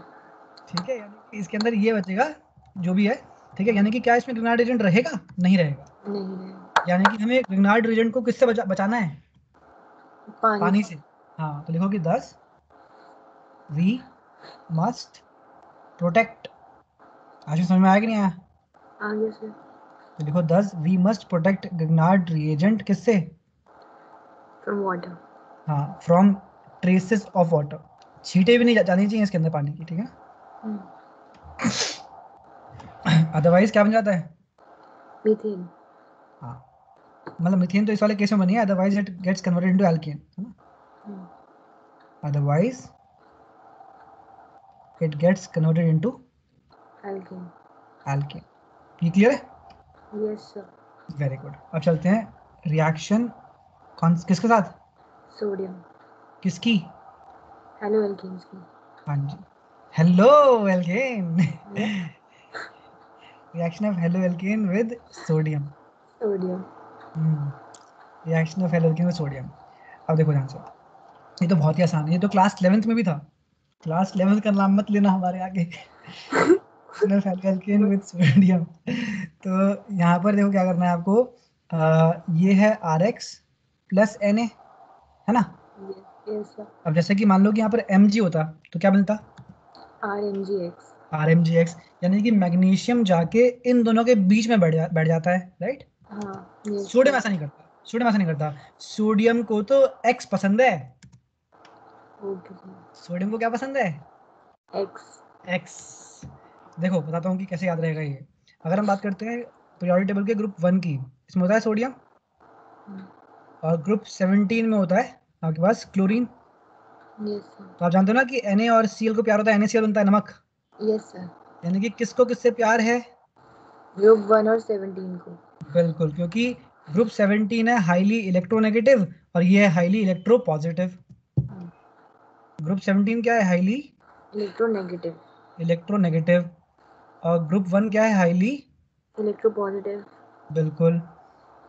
ठीक है, यानी कि इसके अंदर ये बचेगा जो भी है। ठीक है, यानी कि क्या इसमें ग्रेनाड रिएजेंट रहेगा? नहीं रहेगा। नहीं नहीं। यानी कि हमें ग्रिग्नार्ड रीजेंट को किससे बचाना है? पानी से। हाँ, तो लिखो कि 10 वी मस्ट प्रोटेक्ट। आज समझ में आया कि नहीं आया? आगे से तो लिखो 10 we must protect Grignard reagent किससे? From water. हाँ, फ्रॉम ट्रेसेस ऑफ वाटर। छींटे भी नहीं जानी चाहिए इसके अंदर पानी की, ठीक है? अदरवाइज क्या बन जाता है? मीथेन। हाँ, मतलब मीथेन तो इस वाले केस में बनी है, otherwise it gets converted into alkane, है ना? Otherwise it gets converted into alkane. Alkane. ये क्लियर है? Yes sir. Very good. अब चलते हैं रिएक्शन कौन किसके साथ? सोडियम। किसकी? हेलो एल्केन्स की। हाँ जी, haloalkane. Reaction of haloalkane with sodium. Sodium. Reaction of haloalkane with sodium. अब देखो ध्यान से, ये तो बहुत ही आसान है, ये तो क्लास 11th में भी था। क्लास 11th का नाम मत लेना हमारे आगे। Alkane with sodium. तो यहाँ पर देखो क्या करना है आपको। ये है RX प्लस Na, है ना? Yes sir. अब जैसे कि मान लो कि यहाँ पर Mg होता तो क्या मिलता? RMgX। RMgX, यानी कि मैग्नीशियम जाके इन दोनों के बीच में बैठ जाता है, राइट? हाँ यस सोडियम सर। ऐसा नहीं करता, सोडियम ऐसा नहीं करता। सोडियम को तो X पसंद है। Okay sir. सोडियम को क्या पसंद है? एक्स। X। देखो बताता हूँ कि कैसे याद रहेगा ये। अगर हम बात करते हैं पीरियोडिक टेबल के ग्रुप 1 की, इसमें होता है सोडियम, और ग्रुप 17 में होता है आपके पास क्लोरीन। Yes sir. तो आप जानते हो ना कि Na और Cl को प्यार होता है, NaCl बनता है, नमक। Yes sir. यानी कि किसको किससे प्यार है? ग्रुप 1 और 17 को। बिल्कुल, क्योंकि ग्रुप 17 है हाईली इलेक्ट्रोनेगेटिव और ये है हाईली इलेक्ट्रोपॉजिटिव। ग्रुप 17 क्या है? Highly electronegative. इलेक्ट्रोनेगेटिव। और ग्रुप 1 क्या है? हाईली। इलेक्ट्रोपॉजिटिव। बिल्कुल।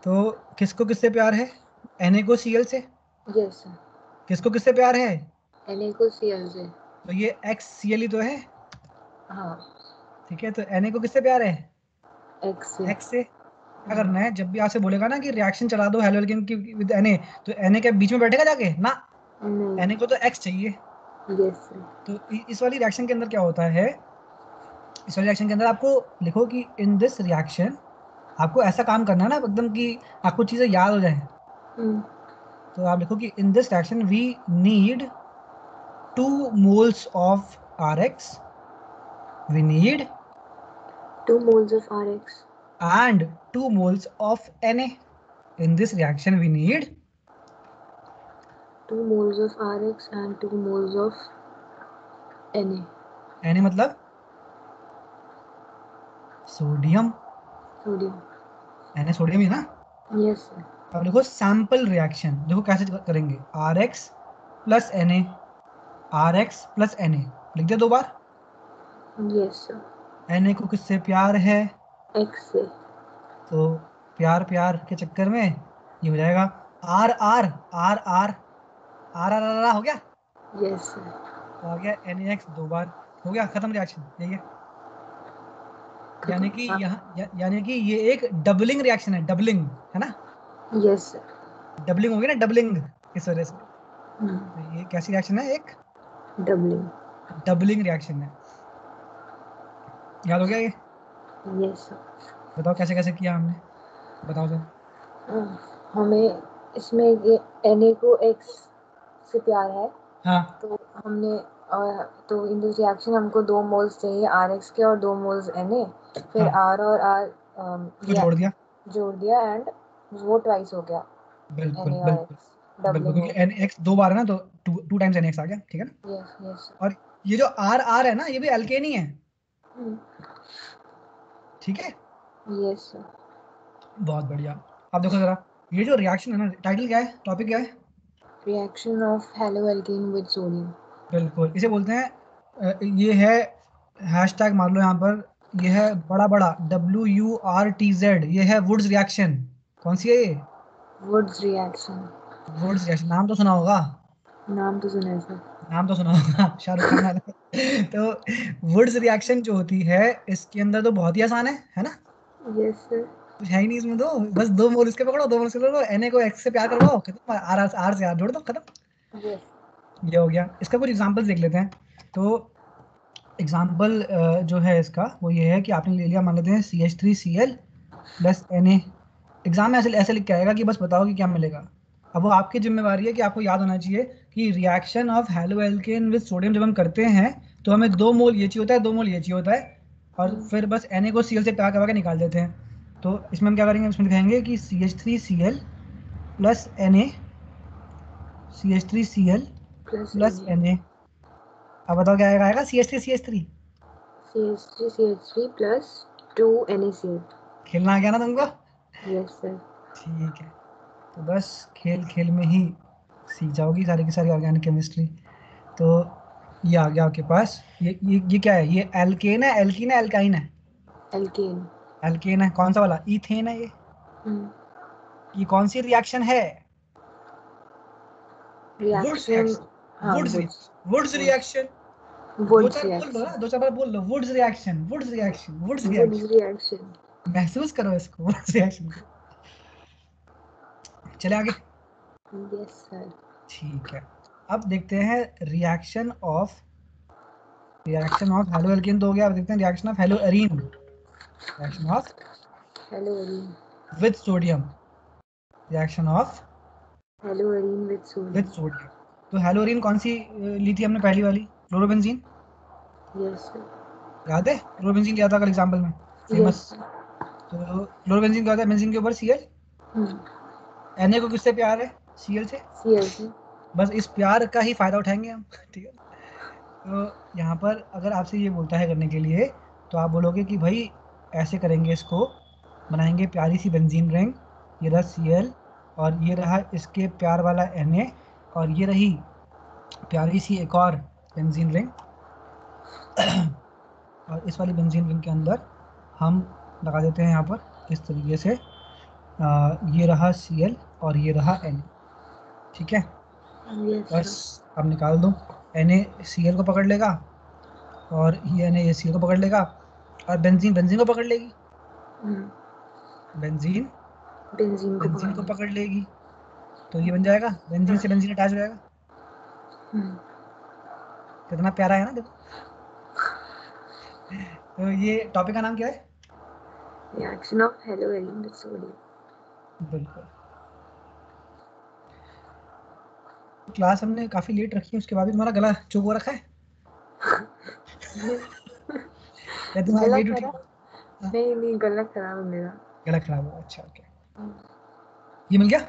तो किसको किससे प्यार है? Na को Cl से। Yes sir. किसको किससे प्यार है? Na को Cl से। तो ये XCl ही तो है, हाँ। ठीक है? तो Na को किससे प्यार है? एक्स से। X से। क्या करना है, जब भी आपसे बोलेगा ना कि रिएक्शन चला दो हेलोजन की विद Na, तो Na के बीच में बैठेगा जाके ना, नहीं। Na को तो X चाहिए। Yes sir. तो इस वाली रिएक्शन के अंदर क्या होता है, इस वाली रिएक्शन के अंदर आपको लिखो कि इन दिस रिएक्शन, आपको ऐसा काम करना है ना एकदम कि आपको चीजें याद हो जाए। तो आप लिखो कि in this reaction we need 2 moles of RX, we need 2 moles of RX and 2 moles of Na. In this reaction we need 2 moles of RX and 2 moles of Na। Na मतलब सोडियम, सोडियम। Na सोडियम ही ना। Yes sir. अब देखो sample reaction, देखो कैसे करेंगे। RX plus Na, RX plus Na, लिख दिया 2 बार। Yes sir. Na को किससे प्यार है? एक्स से। तो प्यार प्यार के चक्कर में ये हो जाएगा R R R R R R R, हो गया। Yes sir. तो आ गया NaX 2 बार, हो गया खत्म रिएक्शन, यही है। यानी कि खत्म। यानी कि ये एक डबलिंग रिएक्शन है, डबलिंग, है ना? Yes sir. डबलिंग होगी ना, डबलिंग, इस वजह से। तो ये कैसी रिएक्शन है? एक डबलिंग। डबलिंग रिएक्शन है। याद हो गया ये? Yes sir. बताओ कैसे कैसे किया हमने, बताओ सर। हमें इसमें ये Na को एक्स से प्यार है, हाँ, तो हमने तो इन दिस रिएक्शन हमको 2 मोल्स चाहिए RX के और 2 मोल्स Na। फिर हाँ, R और R तो जोड़ दिया। जोड़ दिया एंड वो ट्वाइस हो गया बिल्कुल Na और बिल्कुल X। बिल्कुल, डबलिंग हो क्योंकि गया। NX 2 बार है ना, तो टू टाइम्स NX आ गया, ठीक है ना? Yes yes. और ये जो आर आर है ना, ये भी एल्केन ही है, ठीक है? Yes sir. बहुत बढ़िया। अब देखो जरा, ये जो रिएक्शन है ना, टाइटल क्या है, टॉपिक क्या है? Reaction of haloalkane with sodium. बिल्कुल, इसे बोलते हैं ये है, हैशटैग मार लो यहाँ पर, ये है बड़ा बड़ा WURTZ, ये है वुड्स रिएक्शन। कौन सी है ये? Woods reaction. वुड्स रिएक्शन, नाम तो सुना होगा। नाम तो सुना है सर। नाम तो सुना होगा, शाहरुख खान वाला। तो वुड्स रिएक्शन जो होती है, इसके अंदर तो बहुत ही आसान है ना? Yes sir. कुछ है ही नहीं इसमें, तो बस 2 मोल इसके पकड़ो, 2 मोल इसके पकड़ो, Na को X से प्यार करवाओ, खत्म, R से R जोड़ दो, खत्म। ये हो गया। इसका कुछ एग्जांपल्स देख लेते हैं। तो एग्जांपल जो है इसका वो ये है कि आपने ले लिया, मान लेते हैं CH3Cl प्लस Na। एग्जाम में ऐसे लिख के आएगा कि बस बताओ कि क्या मिलेगा। अब वो आपकी जिम्मेवारी है कि आपको याद होना चाहिए कि reaction of haloalkane with sodium जब हम करते हैं तो हमें 2 मोल ये चाहिए होता है, 2 मोल ये चाहिए होता है, और फिर बस Na को Cl से प्यार करवा के निकाल देते हैं। तो इसमें हम क्या करेंगे, इसमें दिखाएंगे कि CH3Cl plus Na, CH3Cl plus Na। अब बताओ क्या आएगा, CH3 CH3 प्लस 2 NaCl। खेलना आ गया ना तुमको? Yes sir. ठीक है, तो बस खेल खेल में ही सीख जाओगी सारी की सारी ऑर्गेनिक केमिस्ट्री। तो ये आ गया आपके पास। ये क्या है, ये एल्केन है, एल्कीन है, एल्काइन है? एल्केन। एल्केन है। कौन सा वाला, इथेन है ये? ये कौन सी रिएक्शन है? Wurtz reaction. रिएक्शन, हाँ, वुड्स वुड्स। Wurtz reaction. दो वुड्स चार बोल लो ना, रिएक्शन। 2 4 बार बोल लो, Wurtz reaction, Wurtz reaction, Wurtz Wurtz reaction. Reaction. महसूस करो इसको, वुड्स रिएक्शन को। चले आगे। Yes sir. ठीक है, अब देखते हैं रिएक्शन ऑफ हेलो एल्केन तो हो गया। अब देखते हैं reaction of hello arene, reaction of hello arene. With sodium, reaction of hello arene with with sodium. Sodium. तो हेलोरीन कौन सी ली थी हमने, पहली वाली, क्लोरोबेंजीन। Yes sir. याद है, क्लोरोबेंजीन लिया था कल एग्जांपल में, यस फेमस। सर। तो क्लोरोबेंजीन क्या होता है, बेंजीन के ऊपर Cl। Na को किससे प्यार है, Cl से। Cl से। बस इस प्यार का ही फायदा उठाएंगे हम। ठीक है, तो यहाँ पर अगर आपसे ये बोलता है करने के लिए, तो आप बोलोगे कि भाई ऐसे करेंगे, इसको बनाएंगे प्यारी सी बेंजीन रिंग, ये रहा Cl, और ये रहा इसके प्यार वाला Na, और ये रही प्यारी सी एक और बेंजीन रिंग। और इस वाली बेंजीन रिंग के अंदर हम लगा देते हैं यहाँ पर इस तरीके से, ये रहा Cl और ये रहा Na। ठीक है, यस बस सर। अब निकाल दो। Na Cl को पकड़ लेगा, और ये Na ये Cl को पकड़ लेगा, और बेंजीन बेंजीन को पकड़ लेगी, बेंजीन बेंजीन को बेंजीन को पकड़ना। पकड़ लेगी। तो ये बन जाएगा, बेंजीन से बेंजीन अटैच हो जाएगा। कितना प्यारा है ना, देखो। तो ये टॉपिक का नाम क्या है? Reaction of hello arene with sodium. बिल्कुल। क्लास हमने काफी लेट रखी है, उसके बाद भी तुम्हारा गला चुप हो रखा है। या तुम्हारा गला वेट उठी? खराब? नहीं नहीं, गला खराब है मेरा। गला खराब हुआ, अच्छा ओके। ये मिल गया।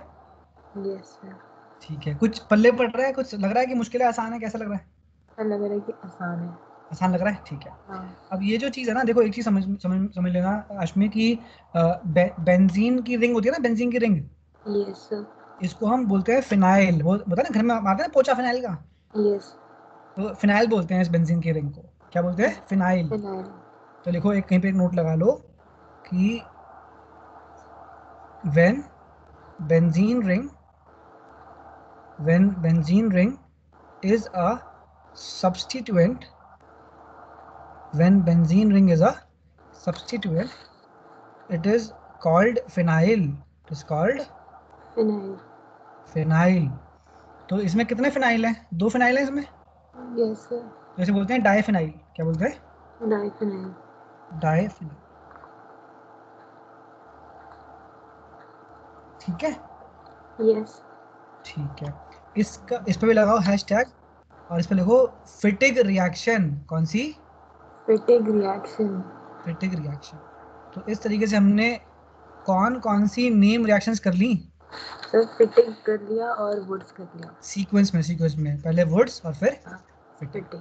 Yes sir. ठीक है, कुछ पल्ले पड़ रहा है, कुछ लग रहा है कि मुश्किल है, आसान है, कैसा लग रहा है? लग रहा है कि आसान है। आसान लग रहा है, ठीक है। हाँ। अब ये जो चीज़ है ना, देखो एक चीज़ समझ लेना अश्मी की, बेंजीन की रिंग होती है ना, बेंजीन की रिंग, यस सर। इसको हम बोलते हैं फिनाइल। वो बता ना, घर में आता है ना पोचा फिनाइल का, यस। तो फिनाइल बोलते हैं इस बेंजीन की रिंग को। क्या बोलते हैं, फिनाइल। फिनाइल। तो लिखो, एक कहीं पे एक नोट लगा लो कि when benzene ring when benzene ring is a substituent when benzene ring is a substituent, it is called phenyl, it is called phenyl. phenyl। तो इसमें कितने फिनाइल हैं, 2 फिनाइल हैं इसमें। Yes sir. जैसे बोलते हैं डाइफिनाइल, क्या बोलते हैं, डाइफिनाइल। डाइफिनाइल। ठीक है, यस। ठीक है। इसका इस पे भी लगाओ हैशटैग, और इस पे लिखो फिटिग रिएक्शन। कौन सी? फिटिग रिएक्शन। फिटिग रिएक्शन। तो इस तरीके से हमने कौन कौन सी नेम रिएक्शंस कर ली, सर फिटिग कर लिया और वुड्स कर लिया। सीक्वेंस में पहले वुड्स और फिर फिटिग। फिटिग।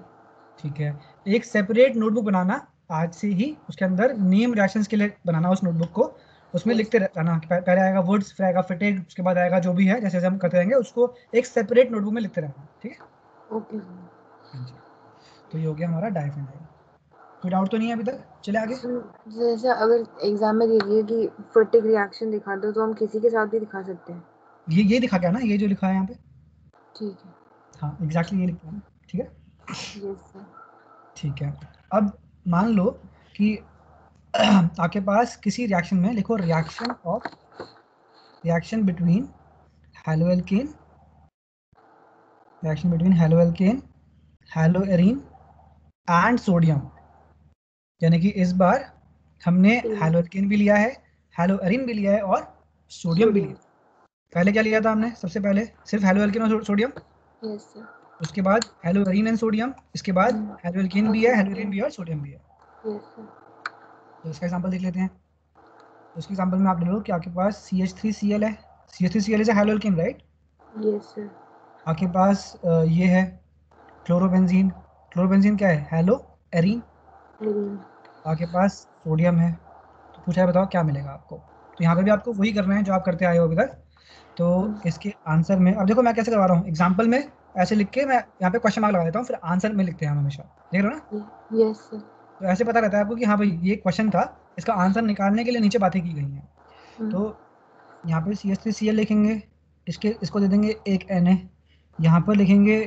ठीक है, एक सेपरेट नोटबुक बनाना आज से ही, उसके अंदर नेम रिएक्शंस के लिए बनाना उस नोटबुक को। उसमें लिखते रहना कि पहले आएगा वुड्स, फिर आएगा फिटिग, उसके बाद आएगा जो भी है, जैसे जैसे हम करते रहेंगे उसको एक सेपरेट नोटबुक में लिखते रहना। ठीक है, ओके। हाँ जी। तो ये हो गया हमारा डाइफेनाइल। कोई डाउट तो नहीं है अभी तक? चले आगे। जैसे अगर एग्जाम में दीजिए कि फिटिग रिएक्शन दिखा दो तो हम किसी के साथ भी दिखा सकते हैं। ये दिखा क्या ना, ये जो लिखा है यहाँ पे, ठीक है। हाँ एग्जैक्टली ये लिखा है ना। ठीक है, यस सर। ठीक है। अब मान लो कि आपके पास किसी रिएक्शन में लिखो reaction between haloalkane haloarene and sodium. यानी कि इस बार हमने हेलोएल्केन भी लिया है, हेलोएरीन भी लिया है और सोडियम भी लिया। पहले क्या लिया था हमने? सबसे पहले सिर्फ हेलोएल्केन और सोडियम। Yes sir. उसके बाद हेलोएरीन एंड सोडियम। इसके बाद हेलोएल्केन भी है, हेलोएरीन भी है और सोडियम भी है। Yes sir. तो इसका एग्जांपल देख लेते हैं। तो इसके एग्जांपल में आप ले लो कि आपके पास CH3Cl है। CH3Cl is haloalkane, right? Yes sir. आपके पास ये है क्लोरोबेंजीन। क्लोरोबेंजीन क्या है? हेलोएरीन। आपके पास सोडियम है। तो पूछा है बताओ क्या मिलेगा आपको। तो यहाँ पे भी आपको वही करना है जो आप करते आए हो अभी तक। तो इसके आंसर में अब देखो मैं कैसे करवा रहा हूँ, एग्जाम्पल में ऐसे लिख के मैं यहाँ पे क्वेश्चन मार्क लगा देता हूँ, फिर आंसर में लिखते हैं हम हमेशा, देख रहे हो ना? Yes sir. तो ऐसे पता रहता है आपको कि हाँ भाई ये क्वेश्चन था, इसका आंसर निकालने के लिए नीचे बातें की गई हैं। तो यहाँ पे CH3Cl लिखेंगे, इसको दे देंगे एक Na। यहाँ पर लिखेंगे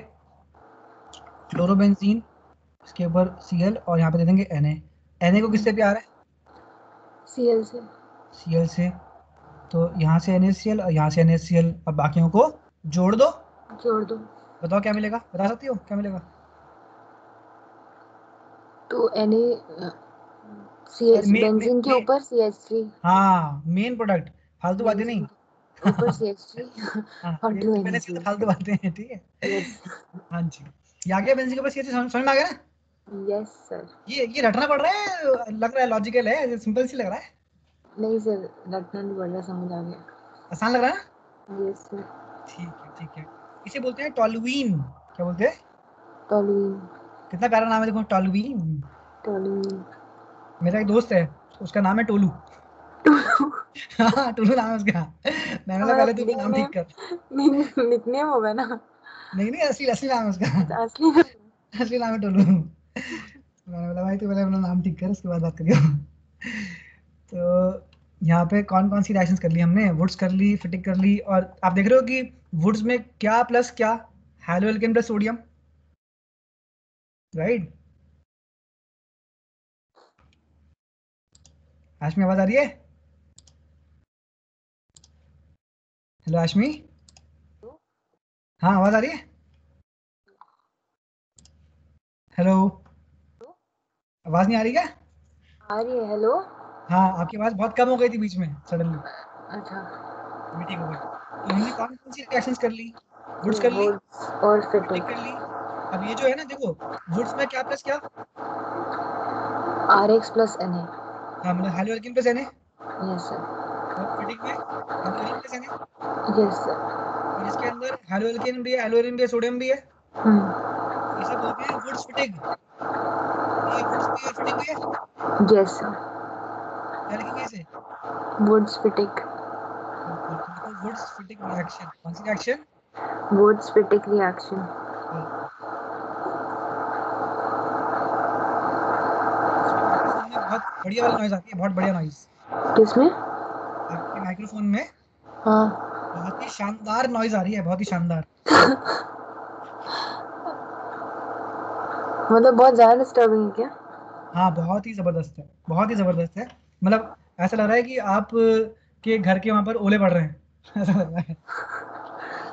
क्लोरोबेंजीन, इसके ऊपर Cl और यहाँ पे दे देंगे Na को किससे प्यार है? Cl से। Cl से। तो यहाँ से NaCl और यहाँ से NaCl और बाकियों को जोड़ दो। बताओ क्या मिलेगा, बता सकती हो क्या मिलेगा? तो बेंजीन के ऊपर CH3। हाँ, मेन प्रोडक्ट, फालतू बातें नहीं। ऊपर CH3 हाँ, और ये 2 मैंने तो NaCl। फालतू बातें हैं, ठीक है। यस। हाँ जी, ये आ गया बेंजीन के ऊपर CH3, समझ में आ गया ना? Yes sir. ये रटना पड़ रहा है, लग रहा है लॉजिकल है, सिंपल सी लग रहा है। नहीं सर, रटना नहीं पड़ रहा, समझ आ गया। आसान लग रहा है ना? Yes sir. ठीक है ठीक है। इसे बोलते हैं टॉलुइन। क्या बोलते हैं? टॉलुइन। कितना प्यारा नाम है, देखो, टॉलुइन। टॉलुइन। मेरा एक दोस्त है, उसका नाम है टोलू। हाँ, टोलू नाम है उसका। मैंने बोला हमारा पहले तू अपना नाम ठीक कर। निकनेम होगा ना। नहीं नहीं, असली असली नाम है उसका। असली में। असली नाम है टोलू। मैंने बोला भाई तू पहले अपना नाम ठीक कर, उसके बाद बात करियो। तो यहाँ पे कौन कौन सी रिएक्शंस कर ली हमने? वुड्स कर ली, फिटिक कर ली, और आप देख रहे हो कि वुड्स में क्या प्लस क्या? Haloalkane plus sodium, right? Ashmi आवाज आ रही है? हेलो आशमी। हाँ, आवाज आ रही है? हेलो, आवाज नहीं आ रही क्या? आ रही है। हेलो। हाँ, आपकी आवाज बहुत कम हो गई थी बीच में सडनली। अच्छा। अभी ठीक हो गई। तो हमने कौन कौन सी रिएक्शंस कर ली? वुड्स कर ली, वुड्स और फिटिक फिटिक। कर ली। अब ये जो है ना, देखो, वुड्स में क्या प्लस क्या? RX plus Na। हाँ, मतलब haloalkane plus Na। Yes sir. और फिटिक में haloarene plus Na। Yes sir. और इसके अंदर हेलोएल्केन भी है, हेलोएरीन भी है, सोडियम भी है। इसे बोलते हैं वुड्स फिटिक। ये वुड्स भी है और फिटिक भी है। Yes sir. क्या लिखेंगे इसे? Wurtz Fittig. बिल्कुल, तो लिखो वुड्स फिटिक रिएक्शन। कौन सी रिएक्शन? Wurtz Fittig reaction. बिल्कुल। इसमें माइक्रोफोन में बहुत बढ़िया वाली नॉइज आती है, बहुत बढ़िया नॉइज। किसमें? आपके माइक्रोफोन में हाँ। बहुत ही शानदार नॉइज आ रही है, बहुत ही शानदार। मतलब बहुत ज्यादा डिस्टर्बिंग है क्या? हाँ, बहुत ही जबरदस्त है, बहुत ही जबरदस्त है। मतलब ऐसा लग रहा है कि आप के घर के वहां पर ओले पड़ रहे हैं। ऐसा लग रहा है।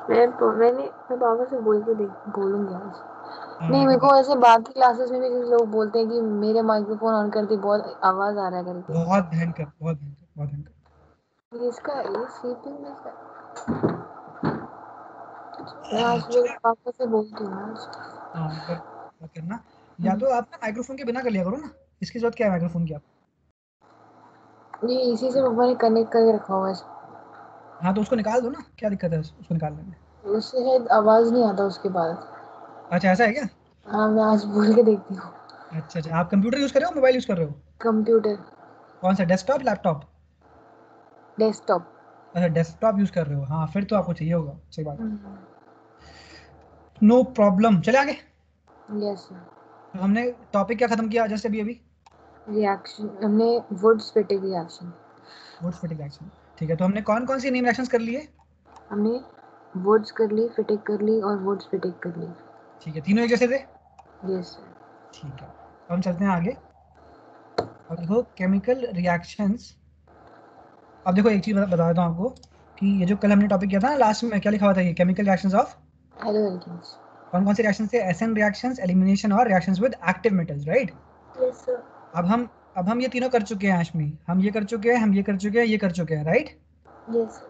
मैं पापा से बोलूंगी आज। हाँ, नहीं, एक मेरे को बार ऐसे बाकी क्लासेस में भी लोग बोलते हैं कि मेरे माइक्रोफोन ऑन कर दी, बहुत आवाज आ रहा है करके। बहुत भयंकर, बहुत भयंकर, बहुत भयंकर। ये सीपीयू में मैं आज चलो, पापा से बोलती हूँ आज। हाँ एक बार बात करना। या तो आप ना माइक्रोफोन के बिना कर लिया करो ना, इसकी जरूरत क्या है माइक्रोफोन की आप? ये इसी से पापा ने कनेक्ट करके रखा हुआ है। हाँ, तो उसको निकाल दो ना, क्या दिक्कत है उसको निकालने में? उससे शायद आवाज नहीं आता उसके बाद। अच्छा, ऐसा है क्या? हाँ, मैं आज बोल के देखती हूँ। अच्छा अच्छा, आप कंप्यूटर यूज कर रहे हो, मोबाइल यूज कर रहे हो? कंप्यूटर। कौन सा, डेस्कटॉप लैपटॉप? डेस्कटॉप। अच्छा, डेस्कटॉप यूज कर रहे हो, हाँ फिर तो आपको चाहिए होगा, सही बात। नो प्रॉब्लम, चले आगे। यस। तो हमने टॉपिक क्या खत्म किया जैसे अभी अभी? रिएक्शन हमने Wurtz Fittig reaction. Wurtz Fittig reaction. ठीक है, तो हमने कौन कौन सी नेम रिएक्शंस कर लिए? हमने वुड्स कर ली, फिटिक कर ली और वुड्स फिटिक कर ली। ठीक है, तीनों एक जैसे थे। यस। ठीक है, तो हम चलते हैं आगे। अब देखो केमिकल रिएक्शंस, अब देखो एक चीज बता देता हूँ आपको कि ये जो कल हमने टॉपिक किया था ना लास्ट में, क्या लिखा हुआ था ये, chemical reactions of halo alkanes. कौन कौन से रिएक्शन थे? एसएन रिएक्शंस, एलिमिनेशन और reactions with active metals, right? Yes sir. अब हम ये तीनों कर चुके हैं आशमी, हम ये कर चुके हैं, हम ये कर चुके हैं, ये कर चुके हैं, राइट? यस।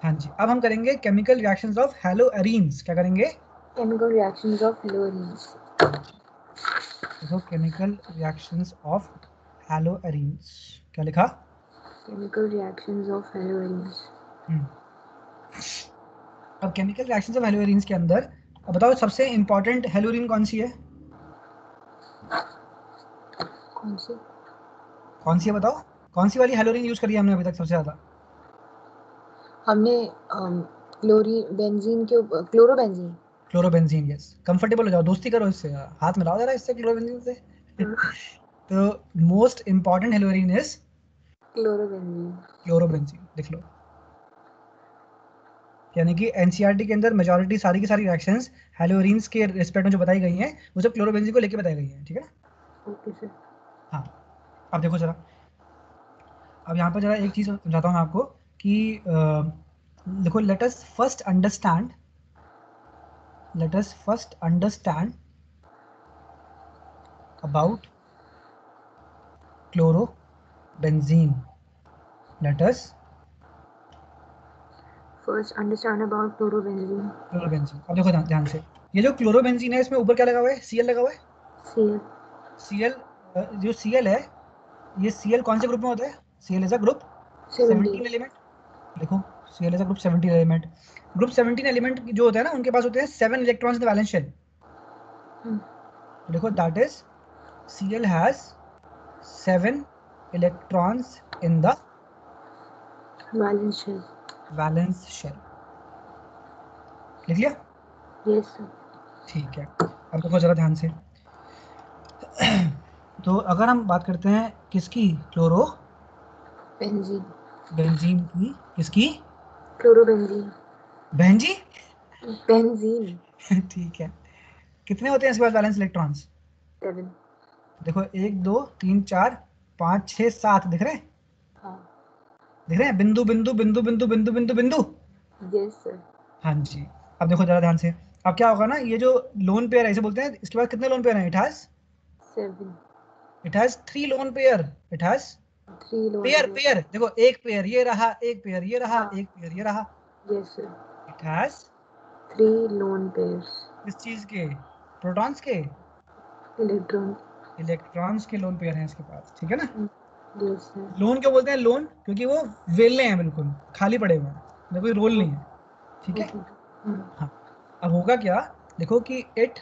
हाँ जी, अब हम करेंगे केमिकल रिएक्शंस ऑफ हैलोअरीन्स। क्या करेंगे? Chemical reactions of haloarenes. हाँ जी, देखो केमिकल रिएक्शंस ऑफ हैलोअरीन्स, क्या लिखा? Chemical reactions of haloarenes. अब केमिकल रिएक्शंस ऑफ हैलोअरीन्स के अंदर अब बताओ सबसे इंपॉर्टेंट हैलोअरीन कौन सी है? कौन सी? कौन सी है बताओ? कौन सी वाली हैलोअरीन यूज करी है हमने अभी तक सबसे ज्यादा? हमने क्लोरीन बेंजीन के ऊपर क्लोरोबेंजीन। Chlorobenzene, yes. कंफर्टेबल हो जाओ, दोस्ती करो इससे, हाथ मिलाओ जरा इससे, क्लोरोबेंजीन से। तो most important haloarene is chlorobenzene. Chlorobenzene, लिख लो। यानी कि एनसीईआरटी के अंदर मेजॉरिटी सारी की सारी रिएक्शंस हैलोअरीन्स के रिस्पेक्ट में जो बताई गई हैं वो सब क्लोरोबेंजीन को लेके बताई गई हैं, ठीक है ना? Okay sir. हाँ, अब देखो जरा, अब यहाँ पर जरा एक चीज समझाता हूँ मैं आपको कि देखो, let us first understand about chlorobenzene. Let us first understand about chlorobenzene. Chlorobenzene, अब देखो ध्यान से, ये जो क्लोरोबेंजीन है इसमें ऊपर क्या लगा हुआ है? Cl लगा हुआ है। सीएल। Cl, जो Cl है, ये Cl कौन से ग्रुप में होता है? Cl is a group 17। 17 element. देखो Cl is a group 17 element. Group 17 element जो होते हैं ना उनके पास होते हैं 7 electrons in the valence shell. तो देखो that is Cl has 7 electrons in the valence shell. valence shell। लिख लिया? Yes sir. ठीक है, अब देखो जरा ध्यान से। तो अगर हम बात करते हैं किसकी? Chloro benzene. बेंजीन की। किसकी? क्लोरोबेंजीन। बेंजी। बेंजीन। ठीक है, कितने होते हैं इसके पास वैलेंस इलेक्ट्रॉन्स? 7। देखो 1 2 3 4 5 6 7, दिख रहे हैं? हाँ। दिख रहे हैं? बिंदु बिंदु बिंदु बिंदु बिंदु बिंदु बिंदु। Yes sir. हाँ जी, अब देखो जरा ध्यान से। अब क्या होगा ना, ये जो लोन पेयर है इसे बोलते हैं, इसके बाद कितने लोन पेयर हैं? It has 7। 3 lone pair. It has 3 lone pair pair. Pair, देखो एक पेयर ये रहा, एक पेयर ये रहा, हाँ। एक पेयर ये रहा। Yes sir. It has 3 lone pairs. किस चीज के? प्रोटॉन्स के? इलेक्ट्रॉन। इलेक्ट्रॉन्स के लोन पेयर हैं इसके पास, ठीक है ना? Yes sir. लोन क्यों बोलते हैं? लोन क्योंकि वो वेले हैं, बिल्कुल खाली पड़े हुए हैं, उनमें कोई रोल नहीं है, ठीक है? ओके। हाँ, अब होगा क्या, देखो कि it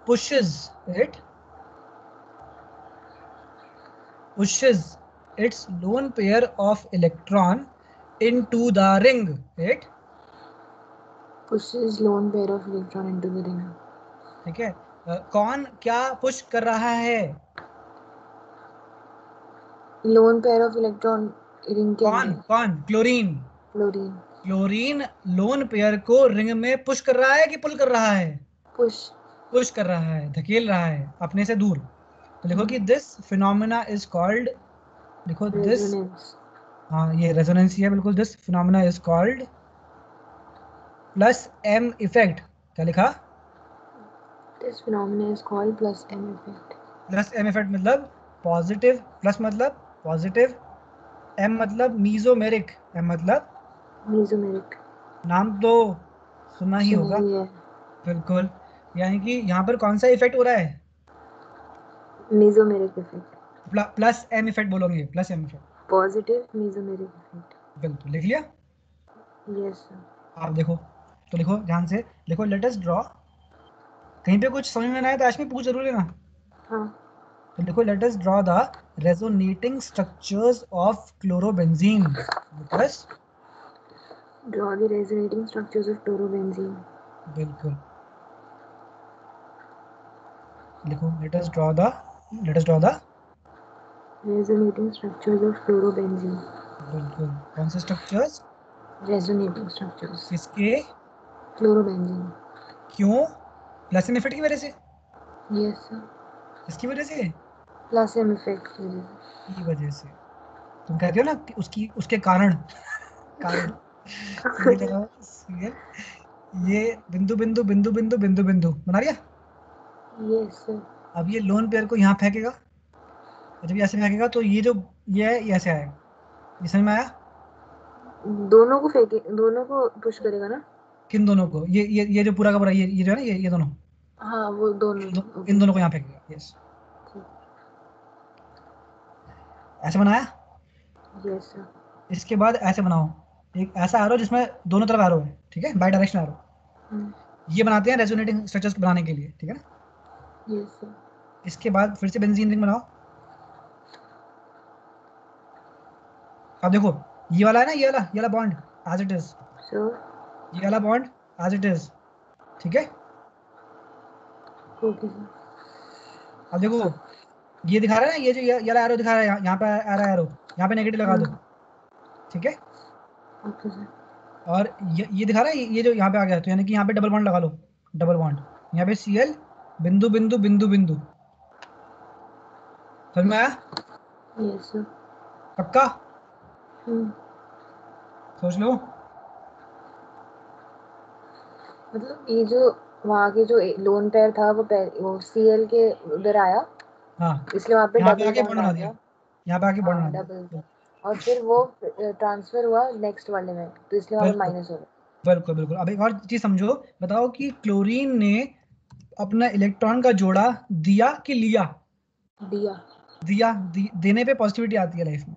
pushes it pushes its lone pair of electron into the ring. It pushes lone pair of electron into the ring. ठीक है, कौन क्या पुश कर रहा है? lone pair of electron ring के कौन अंदर। कौन? Chlorine. Chlorine. Chlorine lone pair को रिंग में पुश कर रहा है कि पुल कर रहा है? पुश। पुश कर रहा है, धकेल रहा है अपने से दूर। तो लिखो कि दिस फिनोमेना इज कॉल्ड, लिखो दिस, रेजोनेंस। हाँ ये रेजोनेंस ही है बिल्कुल। This phenomena is called plus M effect. क्या लिखा? this phenomena is called plus m effect. Plus M effect मतलब पॉजिटिव, प्लस मतलब पॉजिटिव, एम मतलब मीजोमेरिक, एम मतलब mesomeric। नाम तो सुना ही सुना होगा। ही है। बिल्कुल, यानी कि यहाँ पर कौन सा इफेक्ट हो रहा है? mesomeric effect। Plus M effect बोलोगे, plus M effect. positive mesomeric effect। बिल्कुल, लिख लिया? yes sir। आप देखो, तो लिखो ध्यान से, लिखो लेट अस ड्रॉ। कहीं पे कुछ समझ में ना आए तो आशमी पूछ जरूर लेना। हाँ। तो लिखो let us draw the resonating structures of chlorobenzene. Let us draw the resonating structures of chlorobenzene। बिल्कुल, लिखो let us draw the resonating structures of chlorobenzene। बिल्कुल, कौन से स्ट्रक्चर्स? resonating structures। किसके? chlorobenzene। क्यों? प्लस एम इफेक्ट की वजह से? yes sir। इसकी वजह से? प्लासियम इफेक्ट की वजह से। तुम कहते हो ना कि उसकी उसके कारण कारण ये लगाओ Cl, ये बिंदु बिंदु बिंदु बिंदु बिंदु बिंदु बना लिया। Yes sir. अब ये लोन पेयर को यहाँ फेंकेगा, और जब ये ऐसे फेंकेगा तो ये जो ये है ये ऐसे आएगा। ये समझ में आया? दोनों को फेंके, दोनों को पुश करेगा ना? किन दोनों को? ये जो पूरा का पूरा ये जो है ना ये दोनों, हाँ वो दोनों। इन दोनों को यहाँ फेंकेगा। यस, ऐसे बनाया। Yes sir. इसके बाद ऐसे बनाओ, एक ऐसा एरो जिसमें दोनों तरफ एरो है, ठीक है, बाई डायरेक्शन एरो। ये बनाते हैं रेजोनेटिंग स्ट्रक्चर्स बनाने के लिए, ठीक है ना। Yes sir. इसके बाद फिर से बेंजीन रिंग बनाओ। अब देखो ये वाला है ना, ये वाला bond as it is, sir. ये वाला बॉन्ड एज इट इज, ठीक है। Okay sir. अब देखो ये दिखा रहा है ना, ये जो ये वाला एरो दिखा रहा है, यहाँ पे आ रहा है एरो, यहाँ पे नेगेटिव लगा दो, ठीक है। Okay sir. और ये दिखा रहा है ये जो यहाँ पे आ गया, तो यानी कि यहाँ पे डबल बॉन्ड लगा लो, डबल बॉन्ड यहाँ पे Cl बिंदु बिंदु बिंदु बिंदु। समझ में आया? Yes sir. पक्का? सोच लो। मतलब ये जो वहाँ के जो लोन पेयर था वो Cl के उधर आया, हाँ, इसलिए वहाँ पे यहाँ पे डबल आके बॉन्ड बॉन्ड आ बना दिया, गया। यहाँ पे आके बॉन्ड बना हाँ दिया। डबल, और फिर वो ट्रांसफर हुआ नेक्स्ट वाले में, तो इसलिए वहाँ पे बिल्कुल माइनस हो गया। बिल्कुल बिल्कुल। अब एक और चीज समझो, बताओ कि क्लोरीन ने अपना इलेक्ट्रॉन का जोड़ा दिया कि लिया? दिया। दिया। देने पे पॉजिटिविटी आती है लाइफ में।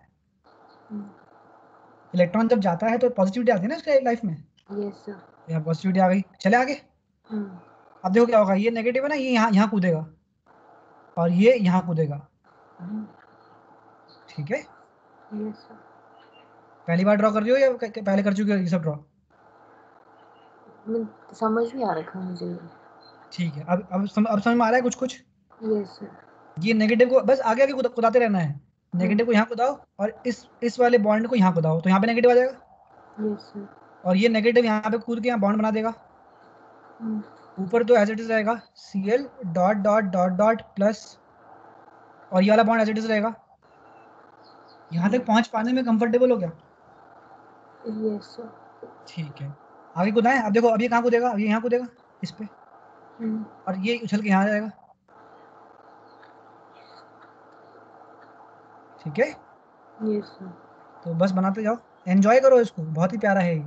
इलेक्ट्रॉन जब जाता है तो पॉजिटिविटी आती है ना उसके लाइफ में। Yes sir. यहाँ पॉजिटिविटी आ गई, चले आगे। अब देखो क्या होगा, ये नेगेटिव है ना, ये यहाँ यहाँ कूदेगा और ये यहाँ कूदेगा, ठीक है। Yes sir. पहली बार ड्रॉ कर रही हो या पहले कर चुके हो ये सब ड्रॉ? समझ नहीं आ रखा मुझे। ठीक है, अब समझ में आ रहा है कुछ कुछ। Yes sir. ये नेगेटिव को बस आगे आगे कुदाते रहना है। नेगेटिव को यहाँ कुदाओ और इस वाले बॉन्ड को यहाँ कुदाओ, तो यहाँ पे नेगेटिव आ जाएगा। Yes sir. और ये नेगेटिव यहाँ पे कूद के यहाँ बॉन्ड बना देगा। ऊपर तो एज इट इज रहेगा Cl dot dot dot dot plus, और ये वाला बॉन्ड एज इट इज रहेगा। यहाँ तक पहुंच पाने में कंफर्टेबल हो गया? Yes sir. ठीक है, आगे कुदाएं। अब देखो अब ये कहाँ कूदेगा, अब ये यहाँ कूदेगा इस पे, और ये उछल के यहाँ आ जाएगा, ठीक है। Yes sir. तो बस बनाते जाओ, एंजॉय करो इसको, बहुत ही प्यारा है ये।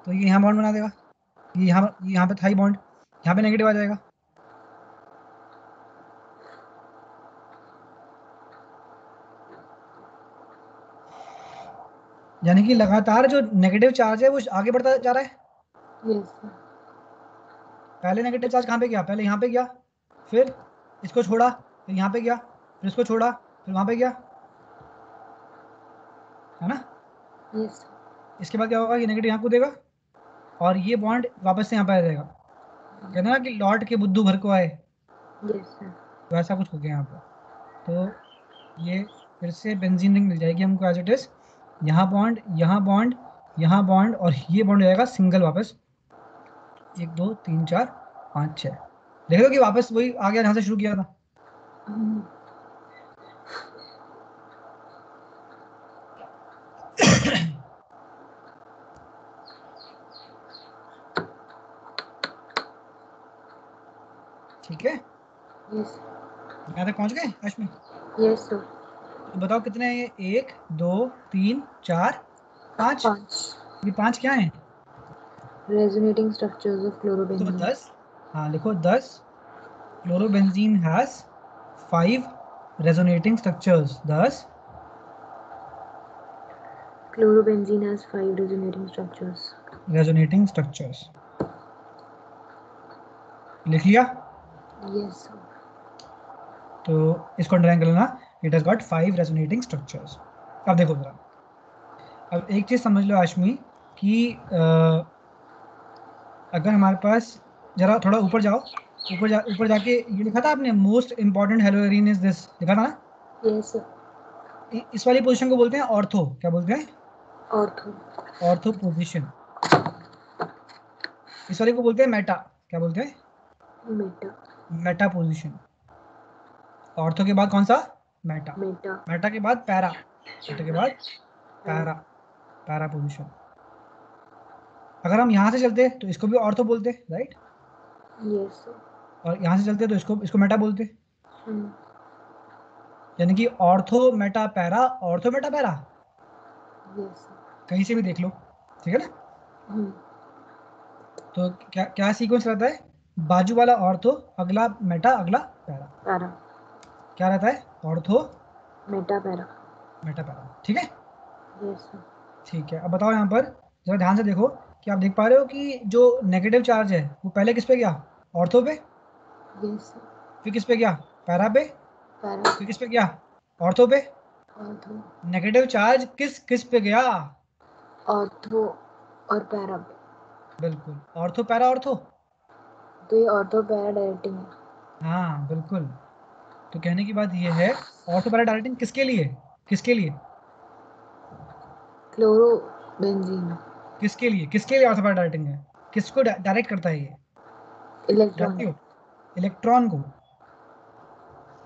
तो ये यहाँ बॉन्ड बना देगा, ये यहाँ पे थाई बॉन्ड, यहाँ पे नेगेटिव आ जाएगा। यानी कि लगातार जो नेगेटिव चार्ज है वो आगे बढ़ता जा रहा है। Yes sir. पहले नेगेटिव चार्ज कहाँ पे गया, पहले यहाँ पे गया, फिर इसको छोड़ा, फिर यहाँ पे गया, फिर इसको छोड़ा, फिर वहां पे गया, है ना। Yes sir. इसके बाद क्या होगा, ये नेगेटिव यहाँ कूदेगा और ये बॉन्ड वापस से यहाँ पे आ जाएगा। कहते हैं ना कि लौट के बुद्धू घर को आए, यस सर। तो ऐसा कुछ हो गया यहाँ पे। तो ये फिर से बेंजीन रिंग मिल जाएगी हमको एज इट इज, यहाँ बॉन्ड यहाँ बॉन्ड यहाँ बॉन्ड, और ये बॉन्ड हो जाएगा सिंगल वापस। 1 2 3 4 5 6, देख लो कि वापस वही आ गया जहाँ से शुरू किया था। ठीक है, यस। यहाँ तक पहुँच गए अश्मी? Yes sir. तो बताओ कितने हैं ये, 1 2 3 4 5। 5 ये 5 क्या है? रेजोनेटिंग स्ट्रक्चर्स ऑफ तो क्लोरोबेंजीन। 10, हाँ लिखो 10 chlorobenzene has 5 resonating structures. 10 Chlorobenzene has 5 resonating structures. Resonating structures लिख लिया। Yes sir. तो इसको अंडरलाइन कर लेना, it has got 5 resonating structures. अब देखो जरा, अब एक चीज समझ लो आशमी कि अगर हमारे पास, जरा थोड़ा ऊपर जाओ, ऊपर जाके ये लिखा था आपने, मोस्ट इंपॉर्टेंट हेलोरीन इज दिस, लिखा था ना। Yes sir. इस वाली पोजीशन को बोलते हैं ऑर्थो, क्या बोलते हैं? Ortho. Ortho position. इस वाले को बोलते हैं मेटा, क्या बोलते हैं? Meta. Meta position. ऑर्थो के बाद कौन सा? मेटा। मेटा। मेटा के बाद पैरा। मेटा के बाद पैरा, पैरा पोजीशन। अगर हम यहाँ से चलते तो इसको भी ऑर्थो बोलते, राइट? यस। और यहाँ से चलते तो इसको मेटा बोलते। हम्म। यानी कि ortho Meta para, ortho Meta para, yes. कहीं से भी देख लो, ठीक है ना? हम्म। तो क्या क्या सीक्वेंस रहता है? बाजू वाला ऑर्थो, अगला मेटा, अगला पैरा। पैरा। क्या रहता है? Ortho Meta para. Meta para, ठीक है? यस। ठीक है, अब बताओ यहाँ पर जरा ध्यान से देखो कि आप देख पा रहे हो कि जो नेगेटिव चार्ज है वो पहले किस पे गया? ऑर्थो पे। यस। फिर किस पे गया? पैरा पे। पैरा। फिर किस पे गया? ऑर्थो पे। ऑर्थो। नेगेटिव चार्ज किस किस पे गया? ऑर्थो और पैरा पे। बिल्कुल, ऑर्थो पैरा ऑर्थो। तो ये ऑर्थो पैरा डायरेक्टिंग है। हाँ बिल्कुल। तो कहने की बात ये है, ऑर्थो पैरा डायरेक्टिंग किसके लिए? किसके लिए? Chloro benzene. किसके लिए? किसके लिए ऑर्थो पैरा डायरेक्टिंग है? किसको डायरेक्ट करता है ये? इलेक्ट्रॉन। जानती हो? इलेक्ट्रॉन को।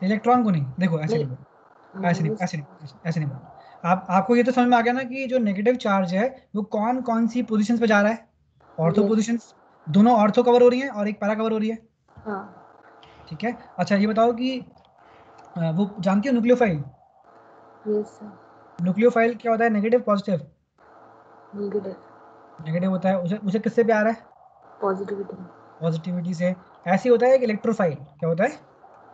इलेक्ट्रॉन को नहीं, देखो ऐसे नहीं। नहीं बोलो, ऐसे नहीं, ऐसे नहीं, ऐसे नहीं बोलो। आपको ये तो समझ में आ गया ना कि जो नेगेटिव चार्ज है वो कौन कौन सी पोजीशन पे जा रहा है? Ortho yes. पोजीशन। दोनों ऑर्थो कवर हो रही हैं और एक पैरा कवर हो रही है, हाँ। ठीक है? अच्छा ये बताओ कि वो जानती हो न्यूक्लियोफाइल? यस। न्यूक्लियोफाइल क्या होता है? Negative positive? नेगेटिव। नेगेटिव होता है। उसे उसे किससे प्यार है? पॉजिटिविटी। पॉजिटिविटी से। ऐसे ही होता है एक इलेक्ट्रोफाइल। क्या होता है?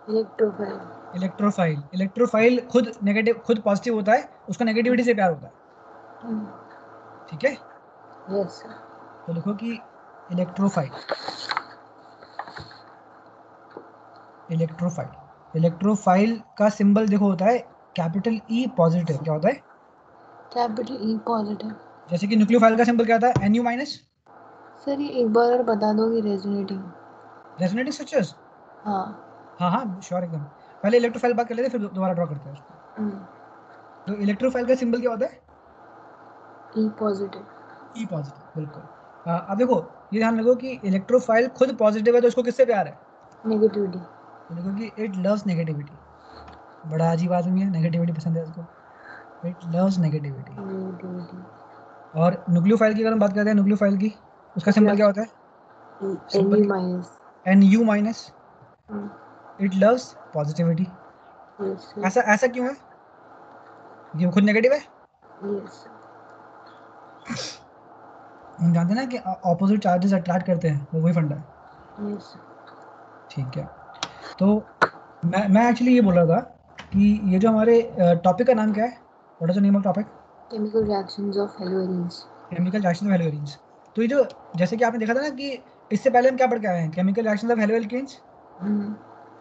इलेक्ट्रोफाइल। इलेक्ट्रोफाइल। इलेक्ट्रोफाइल खुद नेगेटिव, खुद पॉजिटिव होता है, उसका नेगेटिविटी से प्यार होता है, ठीक है? यस। तो लिखो कि इलेक्ट्रोफाइल। इलेक्ट्रोफाइल। इलेक्ट्रोफाइल का सिंबल देखो होता है कैपिटल ई पॉजिटिव। क्या होता है? Capital E positive. जैसे कि न्यूक्लियोफाइल का सिंबल क्या होता है? N U minus. सर ये एक बार और बता दोगे? रेजोनेटिंग। Resonating structures. हाँ। हाँ हाँ श्योर, एकदम। पहले इलेक्ट्रोफाइल बात कर लेते हैं, फिर दोबारा ड्रॉ करते हैं उसको। तो इलेक्ट्रोफाइल का सिंबल क्या होता है? E positive. ई पॉजिटिव, बिल्कुल। अब देखो, ये ध्यान रखो कि इलेक्ट्रोफाइल खुद पॉजिटिव है तो उसको किससे प्यार है? नेगेटिविटी। तो देखो कि इट लव्स नेगेटिविटी। बड़ा अजीब आदमी है, नेगेटिविटी पसंद है उसको। It loves negativity. नेगेटिविटी। और न्यूक्लियोफाइल की अगर हम बात करते हैं, न्यूक्लियोफाइल की, उसका सिंबल क्या होता है? N simple U minus. N U minus. It loves positivity. Yes. ऐसा ऐसा क्यों है? ये खुद नेगेटिव है। यस। हम जानते हैं ना कि ऑपोजिट चार्जेस अट्रैक्ट करते हैं, वो वही फंडा है, यस। ठीक है? तो मैं एक्चुअली ये बोल रहा था कि ये जो हमारे टॉपिक का नाम क्या है? What is the name of topic? Chemical reactions of haloarenes. Chemical reaction of haloarenes. तो ये जो, जैसे कि आपने देखा था ना कि इससे पहले हम क्या पढ़ के आए हैं? Chemical reaction of haloalkanes.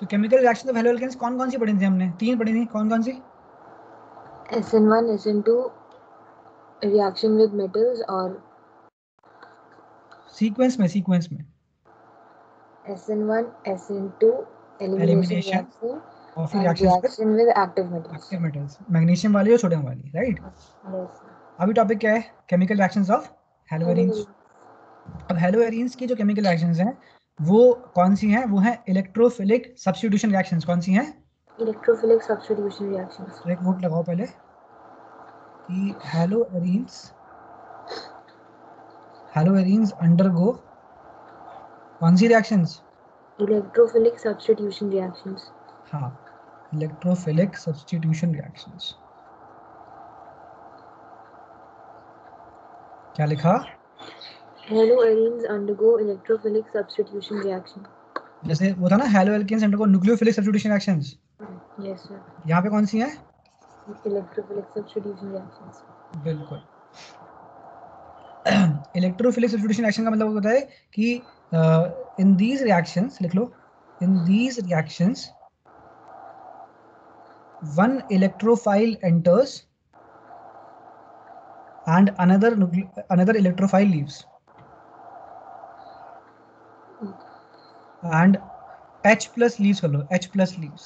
तो केमिकल रिएक्शन ऑफ हेलोएल्केन्स कौन कौन सी पढ़ी थी हमने? 3 पढ़ी थी, कौन कौन सी? SN1 SN2 reaction with metals, और सीक्वेंस में, सीक्वेंस में SN1 SN2 elimination elimination reaction और फिर and reactions with reaction with active metals. Active metals, magnesium वाली और सोडियम वाली, राइट? यस। अभी टॉपिक क्या है? Chemical reactions of हेलोएरिन्स। अब हेलोएरिन्स की जो केमिकल रिएक्शंस हैं वो कौन सी हैं? वो हैं इलेक्ट्रोफिलिक सब्स्टिट्यूशन रिएक्शंस। कौन सी हैं? Electrophilic substitution reactions. तो एक नोट लगाओ पहले कि हेलोएरिन्स अंडरगो कौन सी रिएक्शंस? Electrophilic substitution reactions. हाँ, इलेक्ट्रोफिलिक सब्स्टिट्यूशन रिएक्शंस। क्या लिखा? Haloarenes undergo electrophilic substitution reaction. जैसे वो था ना, haloalkanes undergo nucleophilic substitution reactions. Yes sir. यहाँ पे कौन सी हैं? Electrophilic substitution reactions. बिल्कुल। इलेक्ट्रोफिलिक सब्स्टिट्यूशन रिएक्शन का मतलब होता है कि इन दीज रिएक्शंस, लिख लो, in these reactions one electrophile enters and another electrophile leaves, and H plus leaves कर लो, H plus leaves।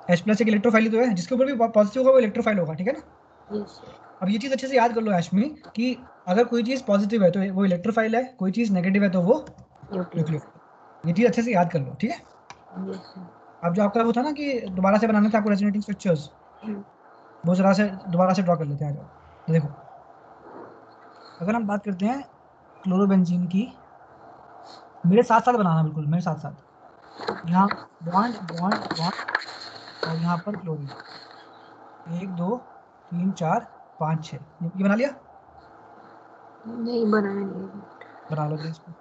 H plus एक इलेक्ट्रोफाइल तो है, जिसके ऊपर भी पॉजिटिव होगा वो इलेक्ट्रोफाइल होगा, ठीक है ना? Yes sir. अब ये चीज अच्छे से याद कर लो एशमी कि अगर कोई चीज पॉजिटिव है तो वो इलेक्ट्रोफाइल है, कोई चीज नेगेटिव है तो वो न्यूक्लियोफाइल। न्यूक्लियोफाइल। ये चीज अच्छे से याद कर लो, ठीक है? Yes sir. अब जो आपका वो था ना कि दोबारा से बनाने थे आपको रेजोनेटिंग स्ट्रक्चर्स, वो जरा से दोबारा से ड्रॉ कर लेते हैं। आ जाओ, ये देखो, अगर हम बात करते हैं क्लोरोबेंजीन की, मेरे साथ साथ बनाना, बिल्कुल मेरे साथ साथ, यहाँ बॉन्ड बॉन्ड बॉन्ड, और यहाँ पर क्लोरीन, 1 2 3 4 5 6, ये बना लिया। नहीं बनाया नहीं है। बना लो फिर इसको।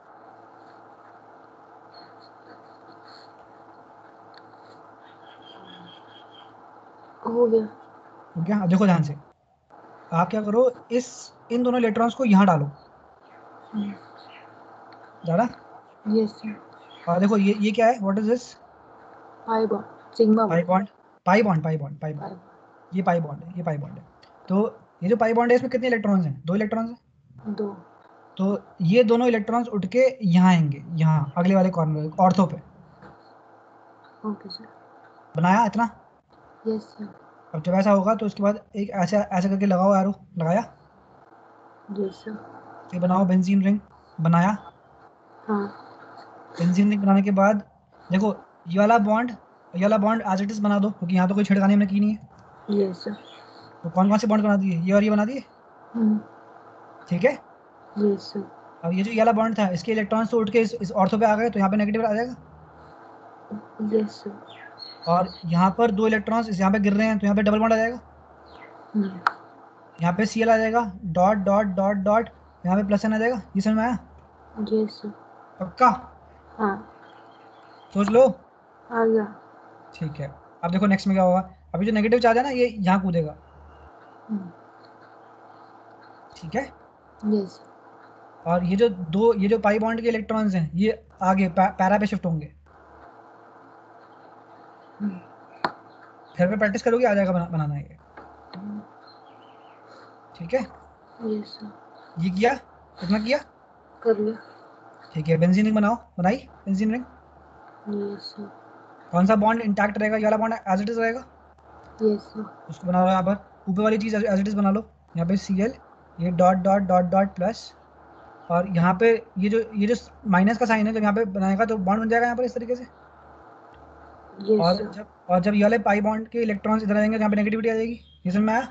हो गया। हो गया। अब देखो ध्यान से, आप क्या करो, इस इन दोनों इलेक्ट्रॉन्स को यहाँ डालो, डाला। Yes sir. और देखो ये क्या है, what is this? Pi bond, sigma pi bond. Bond, pi bond, pi bond, pi bond, pi ये पाई बॉन्ड है, ये पाई बॉन्ड है। तो ये जो पाई बॉन्ड है इसमें कितने इलेक्ट्रॉन्स हैं? 2 इलेक्ट्रॉन्स हैं। बॉन्ड, 2। तो ये दोनों इलेक्ट्रॉन्स उठ के यहाँ आएंगे, यहाँ अगले वाले कॉर्नर ऑर्थो पे। Okay sir. बनाया इतना? Yes sir. अब जब ऐसा होगा तो उसके बाद एक ऐसे ऐसे करके लगाओ एरो, लगाया? Yes sir. फिर बनाओ बेंजीन रिंग, बनाया? हाँ। बेंजीन रिंग बनाने के बाद देखो, ये वाला बॉन्ड एज इट इज बना दो, क्योंकि यहाँ तो कोई छिड़कानी हमने की नहीं है। Yes sir. तो कौन कौन से बॉन्ड बना दिए? ये और ये बना दिए, ठीक है। Yes sir. अब ये जो ये वाला बॉन्ड था, इसके इलेक्ट्रॉन्स तो उठ के इस ऑर्थो पे आ गए, तो यहाँ पे नेगेटिव आ जाएगा। Yes sir. और यहाँ पर 2 इलेक्ट्रॉन्स इस यहाँ पे गिर रहे हैं, तो यहाँ पे डबल बॉन्ड आ जाएगा। यहाँ पे Cl आ जाएगा, डॉट डॉट डॉट डॉट, यहाँ पे प्लस एन आ जाएगा। ये समझ में आया? Yes sir. पक्का? हाँ। सोच लो। आ गया। ठीक है। अब देखो नेक्स्ट में क्या होगा, अभी जो नेगेटिव चार्ज है ना, ये यहाँ कूदेगा, ठीक है। यस। और ये जो पाई बॉन्ड के इलेक्ट्रॉन्स हैं, ये आगे पैरा पे शिफ्ट होंगे। घर पे प्रैक्टिस करोगे, आ जाएगा बनाना ये, ठीक है। Yes sir. ये किया, इतना किया, कर लिया। ठीक है। बेंजीन रिंग बनाओ, बनाई बेंजीन रिंग। Yes sir. कौन सा बॉन्ड इंटैक्ट रहेगा? ये वाला बॉन्ड एज इट इज रहेगा, यस सर। उसको बना लो। यहाँ पर ऊपर वाली चीज एज इट इज बना लो, यहाँ पे Cl, ये dot dot dot dot plus, और यहाँ पे ये जो माइनस का साइन है, जब यहाँ पे बनाएगा तो बॉन्ड बन जाएगा यहाँ पर इस तरीके से। यस और सर। जब ये वाले पाई बॉन्ड के इलेक्ट्रॉन्स इधर आएंगे, तो यहाँ पे नेगेटिविटी आ जाएगी। ये समझ में आया?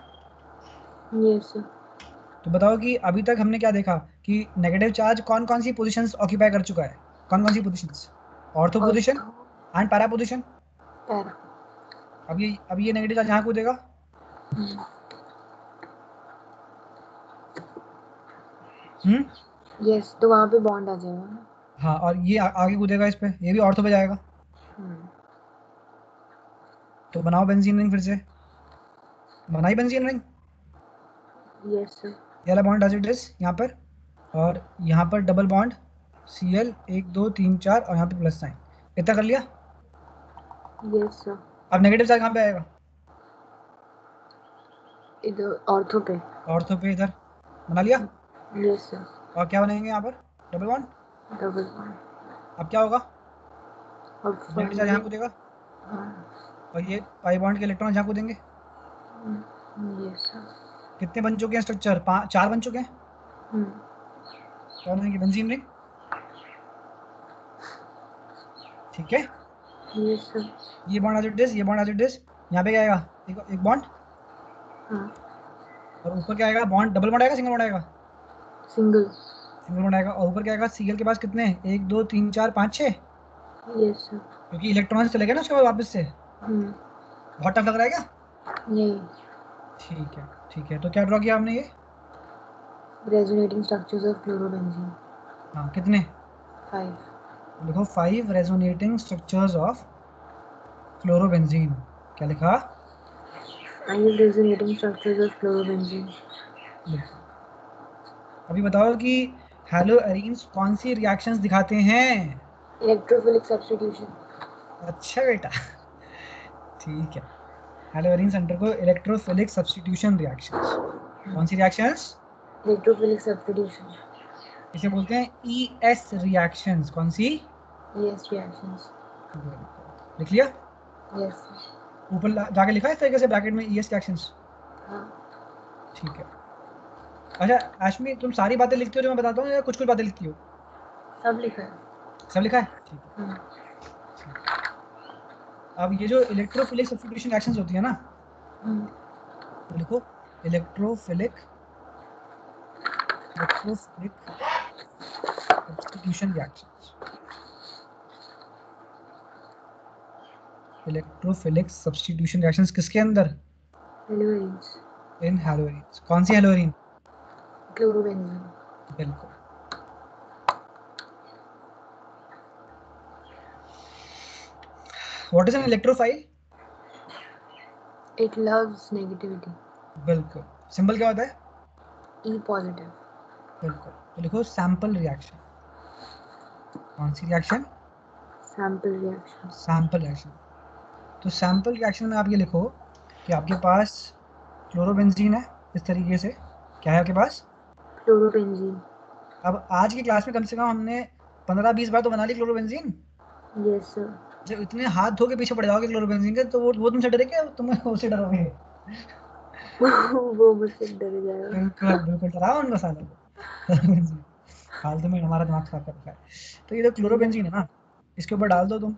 Yes sir. तो बताओ कि अभी तक हमने क्या देखा, कि नेगेटिव चार्ज कौन कौन सी पोजीशंस ऑक्यूपाई कर चुका है? कौन कौन सी पोजीशंस? ऑर्थो और position and para position. Para. अब ये नेगेटिव चार्ज यहाँ कूदेगा, यस, तो वहाँ पे बॉन्ड आ जाएगा ना। हाँ, और ये आगे कूदेगा इस पे, ये भी ऑर्थो पे जाएगा। तो बनाओ बेंजीन रिंग फिर से, बनाई बेंजीन रिंग। Yes sir. ये वाला बॉन्ड एज इट इज यहाँ पर, और यहाँ पर डबल बॉन्ड Cl, 1 2 3 4, और यहाँ पे प्लस साइन। इतना कर लिया। Yes sir. अब नेगेटिव चार्ज कहाँ पे आएगा? इधर ऑर्थो पे। ऑर्थो पे, इधर। बना लिया। Yes sir. और क्या बनाएंगे यहाँ पर? Double bond. Double bond. अब क्या होगा? अब नेगेटिव चार्ज यहाँ फाइनली। कूदेगा, हाँ। और ये पाई बॉन्ड के इलेक्ट्रॉन यहाँ कूदेंगे। Yes sir. कितने बन चुके हैं स्ट्रक्चर? 4 बन चुके हैं। कौन है? बेंजीन रिंग, ठीक है। Yes sir. ये बॉन्ड एज इट इज, ये बॉन्ड एज इट इज, यहाँ पे क्या आएगा? एक बॉन्ड, हाँ। और ऊपर क्या आएगा? बॉन्ड, डबल बॉन्ड आएगा, सिंगल बॉन्ड आएगा? सिंगल। सिंगल बॉन्ड आएगा। और ऊपर क्या आएगा? Cl के पास कितने? 1 2 3 4 5 6, यस सर। क्योंकि इलेक्ट्रॉन्स चले गए ना उसके बाद वापस से। हम्म। बहुत टफ लग रहा है क्या? नहीं। ठीक है, ठीक है। तो क्या ड्रॉ किया आपने ये? Resonating structures of fluorobenzene. हाँ, कितने? 5। लिखो 5 रेजोनेटिंग स्ट्रक्चर्स ऑफ फ्लोरोबेंजीन। क्या लिखा? 5 रेजोनेटिंग स्ट्रक्चर्स ऑफ फ्लोरोबेंजीन। बिल्कुल। अभी बताओ कि हेलो एरीन्स कौन सी रिएक्शंस दिखाते हैं? Electrophilic substitution. अच्छा बेटा, ठीक है। हेलो एरीन सेंटर को इलेक्ट्रोफिलिक सब्स्टिट्यूशन रिएक्शंस। कौन सी रिएक्शंस? Electrophilic substitution. इसे बोलते हैं ES रिएक्शंस। कौन सी? Yes reactions. लिख लिया? यस। ऊपर जाके लिखा है इस तरीके से ब्रैकेट में, ES रिएक्शंस। हाँ। ठीक है। अच्छा आशमी, तुम सारी बातें लिखती हो जो मैं बताता हूँ, या कुछ कुछ बातें लिखती हो? सब लिखा है। सब लिखा है, ठीक है। अब ये जो इलेक्ट्रोफिलिक सब्स्टिट्यूशन रिएक्शंस होती है ना, तो लिखो electrophilic substitution reactions. Electrophilic substitution reactions किसके अंदर? Haloarenes, in haloarenes. कौन सी हैलोइन? क्लोरोबेंजीन। बिल्कुल। What is an electrophile? It loves negativity. बिल्कुल। सिंबल क्या होता है? E positive. बिल्कुल। तो लिखो सैंपल रिएक्शन। कौन सी reaction? Sample reaction. Sample reaction. तो सैंपल रिएक्शन में आप ये लिखो कि आपके पास क्लोरोबेंजीन है इस तरीके से। क्या है आपके पास? क्लोरोबेंजीन। अब आज की क्लास में कम से कम हमने 15-20 बार तो बना ली क्लोरोबेंजीन। Yes sir. जब इतने हाथ धो के पीछे पड़ जाओगे क्लोरोबेंजीन के, तो वो तुमसे डरे क्या? तुम उससे डरोगे? वो मुझसे डर जाएगा। बिल्कुल बिल्कुल, डराओ उनको सालों को। फालतू में हमारा दिमाग खराब कर रखा है। तो ये जो क्लोरोबेंजीन है ना, इसके ऊपर डाल दो तुम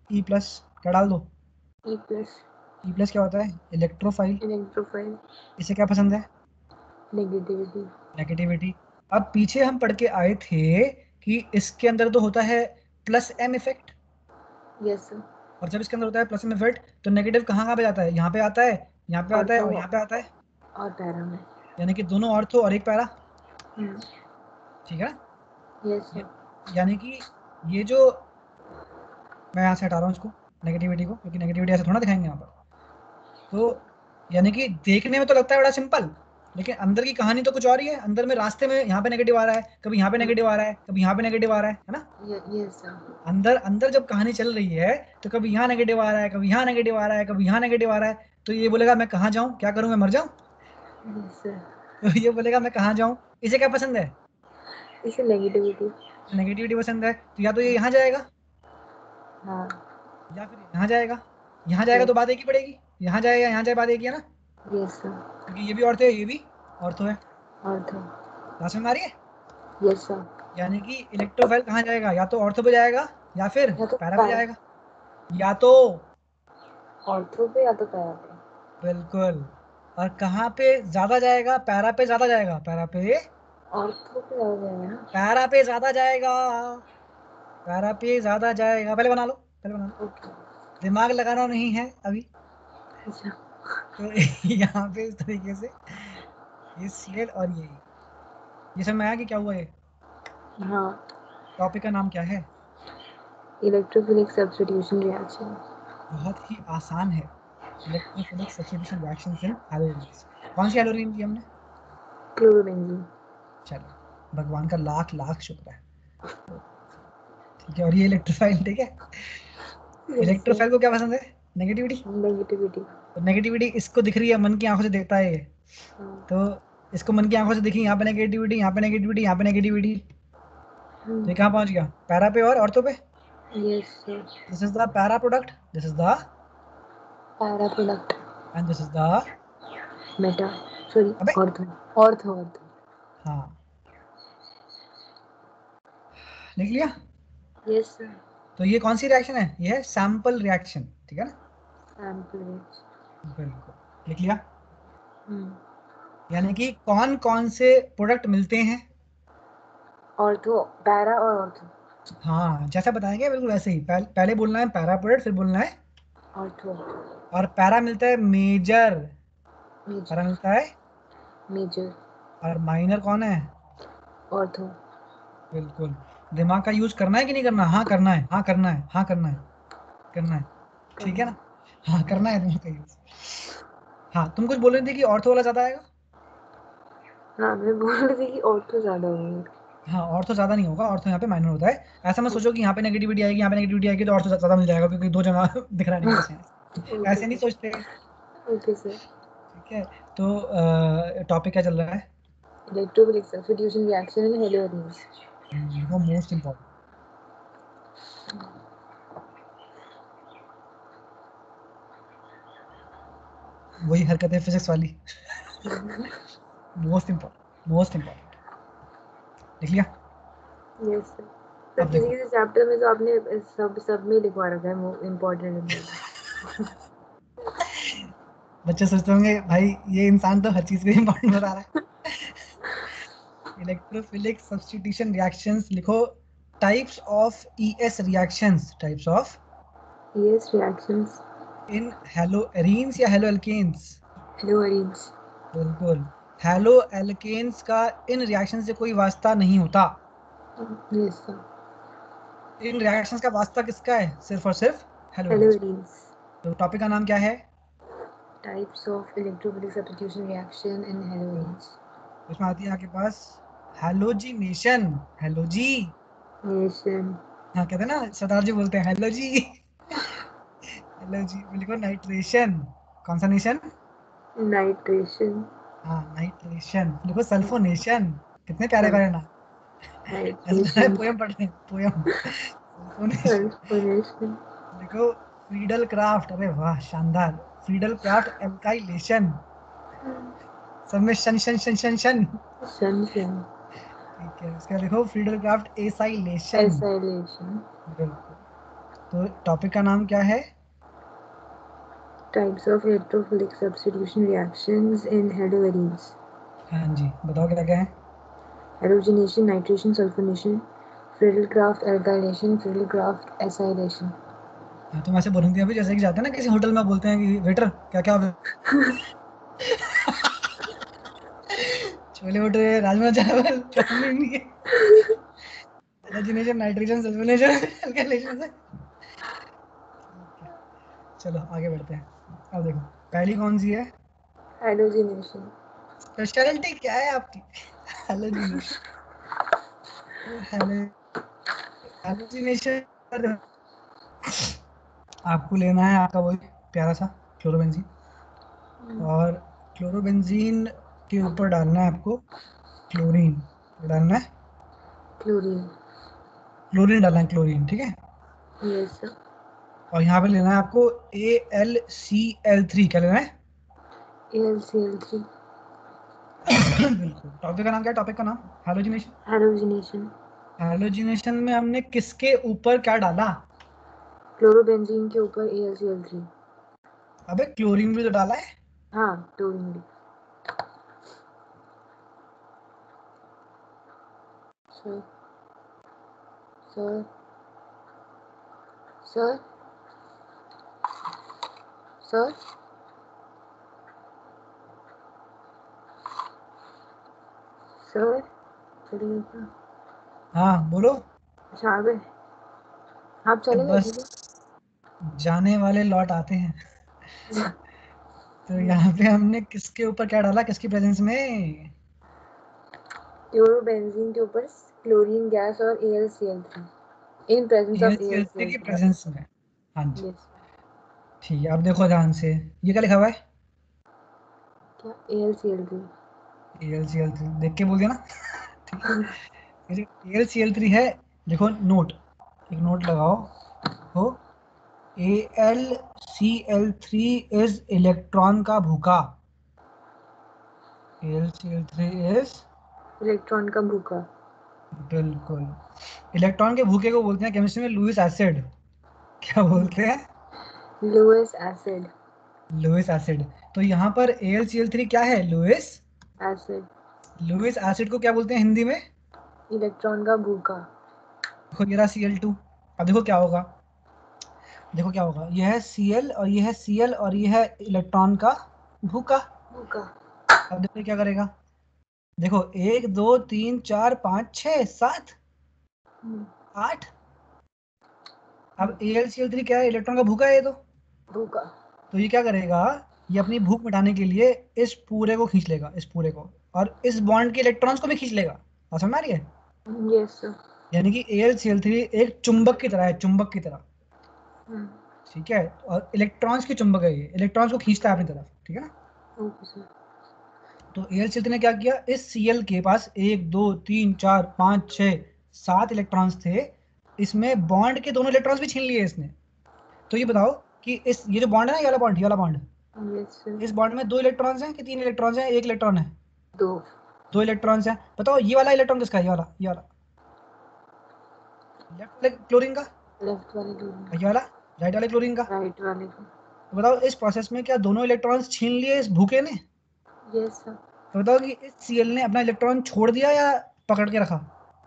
ई प्लस। क्या डाल दो? E plus. ई प्लस क्या होता है? इलेक्ट्रोफाइल। इलेक्ट्रोफाइल। इसे क्या पसंद है? नेगेटिविटी। नेगेटिविटी। अब पीछे हम पढ़ के आए थे कि इसके अंदर तो होता है plus M effect, yes sir. और जब इसके अंदर होता है प्लस एम इफेक्ट तो नेगेटिव कहाँ कहाँ पे जाता है? यहाँ पे आता है, यहाँ पे आता है, ऑर्थो और यहाँ पे आता है। और पैरा में। यानी कि दोनों ऑर्थो और एक पैरा। ठीक है। यस या- सर। यानी कि ये जो, मैं यहाँ से हटा रहा हूँ इसको, नेगेटिविटी को, क्योंकि नेगेटिविटी ऐसे थोड़ा दिखाएंगे यहाँ पर। तो यानी कि देखने में तो लगता है बड़ा सिंपल, लेकिन अंदर की कहानी तो कुछ और ही है। अंदर में रास्ते में यहाँ पे नेगेटिव आ रहा है, कभी यहाँ पे नेगेटिव आ रहा है, कभी यहाँ पे नेगेटिव आ रहा है ना? Yes sir. अंदर अंदर जब कहानी चल रही है तो कभी यहाँ नेगेटिव आ रहा है, कभी यहाँ नेगेटिव आ रहा है, कभी यहाँ नेगेटिव आ रहा है। तो ये बोलेगा मैं कहाँ जाऊँ, क्या करूँ, मैं मर जाऊँ? Yes sir. तो ये बोलेगा मैं कहाँ जाऊँ। इसे क्या पसंद है? इसे नेगेटिविटी। नेगेटिविटी पसंद है। तो या तो ये यहाँ जाएगा, हाँ। या फिर यहाँ जाएगा। यहाँ जाएगा यस। तो बात एक ही पड़ेगी, यहाँ जाएगा यहाँ जाए बात एक ही है ना, यस सर। क्योंकि ये भी ऑर्थो है, ये भी ऑर्थो है। ऑर्थो। समझ में आ रही है? Yes sir. यानी कि इलेक्ट्रोफाइल कहाँ जाएगा? या तो ऑर्थो पे जाएगा, या फिर या तो पैरा पे पैरा। जाएगा। या तो, ऑर्थो पे या तो पैरा पे। बिल्कुल। और कहाँ पे ज्यादा जाएगा? पैरा पे ज्यादा जाएगा, पैरा पे, ऑर्थो पे आ जाएगा ना। पैरा पे ज्यादा जाएगा, पैरा पे ज्यादा जाएगा। पहले बना लो, पहले बना लो। ओके। दिमाग लगाना नहीं है अभी। अच्छा। तो यहाँ पे इस तरीके से ये सीएल और ये समझ में आया कि क्या हुआ? ये हाँ। टॉपिक का नाम क्या है? Electrophilic substitution reaction. बहुत ही आसान है। Electrophilic substitution reactions in halogens. कौन सी हैलोजन की हमने? क्लोरोबेंजीन। चलो, भगवान का लाख लाख शुक्र है। ठीक है। और ये इलेक्ट्रोफाइल, ठीक है। Yes sir. इलेक्ट्रोफाइल को क्या पसंद है? नेगेटिविटी। नेगेटिविटी। तो नेगेटिविटी इसको दिख रही है, मन की आंखों से देखता है ये। तो इसको मन की आंखों से दिखी, यहाँ पे नेगेटिविटी, यहाँ पे नेगेटिविटी, यहाँ पे नेगेटिविटी। तो ये कहाँ पहुंच गया? पैरा पे और ऑर्थो पे। Yes sir. This is the para product, this is the, para product. And this is the, Meta, sorry, अबे, ऑर्थो। Ortho ortho. हाँ, लिख लिया। Yes sir. तो ये कौन सी रिएक्शन है? ये है सैंपल रिएक्शन, ठीक है ना? Sample reaction. बिल्कुल, लिख लिया। यानी कि कौन कौन से प्रोडक्ट मिलते हैं? ऑर्थो, पैरा और ऑर्थो। हाँ, जैसा बताएंगे बिल्कुल वैसे ही। पहले बोलना है पैरा प्रोडक्ट, फिर बोलना है, ऑर्थो। और पैरा मिलता है मेजर, पैरा मेजर। मिलता है, मेजर। और माइनर कौन है? ऑर्थो। बिल्कुल। दिमाग का यूज करना है कि नहीं करना? हाँ करना है, हाँ करना है, हाँ करना है, करना है। ठीक है ना? हाँ करना है दिमाग का यूज। हाँ, तुम कुछ बोल रही थी कि ऑर्थो वाला ज्यादा आएगा। हाँ, मैं बोल रही थी कि ऑर्थो ज्यादा होंगे। हाँ, ऑर्थो ज्यादा नहीं होगा, ऑर्थो यहाँ पे माइनर होता है। ऐसा मत सोचो कि यहाँ पे नेगेटिविटी आएगी, यहाँ पे नेगेटिविटी आएगी तो ऑर्थो ज्यादा मिल जाएगा, क्योंकि दो जगह दिख रहा है नेगेटिव साइन। ओके ऐसे नहीं सर। सोचते। Okay sir. ठीक है। तो टॉपिक क्या चल रहा है? Electrophilic substitution reaction in halogens. वो मोस्ट इम्पोर्टेंट, वही हरकत है फिजिक्स वाली। Most important, most important. लिख लिया। Yes sir. सर अब किसी देखो, किसी चैप्टर में तो आपने सब सब में लिखवा रखा है इम्पोर्टेंट इम्पोर्टेंट। बच्चे सोचते होंगे भाई ये इंसान तो हर चीज में इंपॉर्टेंट बता रहा है। इलेक्ट्रोफिलिक सब्स्टिट्यूशन रिएक्शंस लिखो। Types of ES reactions, types of ES reactions. In haloarenes या हेलोएल्केन्स। Haloarenes. बिल्कुल। हेलोएल्केन्स का इन रिएक्शन से कोई वास्ता नहीं होता। Yes, sir. इन रिएक्शंस का वास्ता किसका है? सिर्फ और सिर्फ हेलोएरीन्स। Haloarenes. तो टॉपिक का नाम क्या है? Types of electrophilic substitution reaction in haloarenes. उसमें आती है आपके पास हेलोजिनेशन। हेलोजी, Nation. हाँ कहते हैं ना, सरदार जी बोलते हैं हेलो जी। हेलो जी। लिखो नाइट्रेशन। कौन सा नेशन? Nitration. हाँ नाइट्रेशन। लिखो सल्फोनेशन। कितने प्यारे प्यारे नाम। ऐसा लग रहा है Nitration. पोयम पढ़ रहे हैं, पोयम। सल्फोनेशन। Sulfonation. लिखो फ्रीडल क्राफ्ट। अरे वाह शानदार। Friedel craft alkylation. सब में शन शन शन शन शन। Sunshine. ठीक है, उसका लिखो फ्रीडल क्राफ्ट एसाइलेशन। Acylation. बिल्कुल। तो टॉपिक का नाम क्या है? Types of electrophilic substitution reactions in haloarenes. हाँ जी, बताओ क्या क्या है। Halogenation, nitration, sulfonation, Friedel-Crafts alkylation, Friedel-Crafts acylation. हाँ, तुम ऐसे बोलेंगे अभी जैसे कि जाते हैं ना किसी होटल में, बोलते हैं कि वेटर क्या क्या छोले भटूरे, राजमा चावल, चाउमीन, ये हेलोजिनेशन, नाइट्रोजन, सल्फोनेशन, अल्काइलेशन से। ठीक है, चलो आगे बढ़ते हैं। अब देखो पहली कौन सी है? Halogenation. स्पेशलिटी क्या है आपकी? हेलोजिनेशन। हेलोजिनेशन आपको लेना है आपका वही प्यारा सा क्लोरोबेंजीन, और क्लोरोबेंजीन के ऊपर डालना है आपको क्लोरीन। डालना है Chlorine. क्लोरीन, डालना है क्लोरीन, ठीक है। Yes, sir. और यहाँ पे लेना है आपको AlCl3। क्या लेना है? AlCl3. बिल्कुल। टॉपिक का नाम क्या है? टॉपिक का नाम हैलोजिनेशन। Halogenation. हैलोजिनेशन में हमने किसके ऊपर क्या डाला? क्लोरोबेंजीन के ऊपर AlCl3. अबे क्लोरीन भी तो डाला है। हाँ, क्लोरीन भी. Sir, sir, sir, sir, sir, चलिए क्या? हाँ बोलो। अच्छा आ गए. आप चलेंगे बस ठीक जाने वाले लौट आते हैं। है. तो यहाँ पे हमने किसके ऊपर क्या डाला, किसकी प्रेजेंस में? क्लोरोबेंजीन के ऊपर क्लोरीन गैस और AlCl3. In presence of AlCl3 की AlCl3. प्रेजेंस में। हाँ जी। Yes. ठीक है, अब देखो ध्यान से, ये क्या लिखा हुआ है? क्या? AlCl3. AlCl3 देख के बोल दिया ना। ठीक है, ये जो AlCl3 है, देखो नोट, एक नोट लगाओ। हो AlCl3 इज इलेक्ट्रॉन का भूखा। AlCl3 इज, इलेक्ट्रॉन का भूखा. बिल्कुल। इलेक्ट्रॉन के भूखे को बोलते हैं केमिस्ट्री में लुईस एसिड। क्या बोलते हैं? Lewis acid. Lewis acid. तो यहाँ पर AlCl3 क्या है? लुईस। एसिड. लुईस एसिड को क्या बोलते हैं हिंदी में? इलेक्ट्रॉन का भूखा. देखो ये रहा Cl2। अब देखो क्या होगा, देखो क्या होगा, ये है Cl और ये है Cl और ये है इलेक्ट्रॉन का भूखा। भूखा. अब देखो ये क्या करेगा, देखो 1 2 3 4 5 6 7 8। अब AlCl3 क्या है? इलेक्ट्रॉन का भूखा है ये भूखा. तो ये क्या करेगा, ये अपनी भूख मिटाने के लिए इस पूरे को खींच लेगा, इस पूरे को, और इस बॉन्ड के इलेक्ट्रॉन्स को भी खींच लेगा। बात समझ आ रही है? Yes sir. यानी कि AlCl3 एक चुंबक की तरह है, चुंबक की तरह। ठीक है, और इलेक्ट्रॉन्स की चुंबक है, ये इलेक्ट्रॉन्स को खींचता है अपनी तरफ, ठीक है ना। Okay sir. तो AlCl3 ने क्या किया, इस Cl के पास 1 2 3 4 5 6 7 इलेक्ट्रॉन्स थे, इसमें बॉन्ड के दोनों इलेक्ट्रॉन्स भी छीन लिए इसने। तो ये बताओ कि इस, ये जो बॉन्ड है ना, ये वाला बॉन्ड, ये वाला बॉन्ड, यस सर. इस बॉन्ड में 2 इलेक्ट्रॉन्स हैं कि 3 इलेक्ट्रॉन्स हैं? 1 इलेक्ट्रॉन है। दो. 2 इलेक्ट्रॉन्स हैं। बताओ ये वाला इलेक्ट्रॉन किसका है? ये वाला, ये वाला लेफ्ट वाले क्लोरीन का, लेफ्ट वाले और क्लोरीन. ये वाला राइट वाले क्लोरीन का। राइट वाले को. तो बताओ इस प्रोसेस में क्या दोनों इलेक्ट्रॉन्स छीन लिए इस भूखे ने? Yes sir. तो बताओ कि इस Cl ने अपना इलेक्ट्रॉन छोड़ दिया या पकड़ के रखा?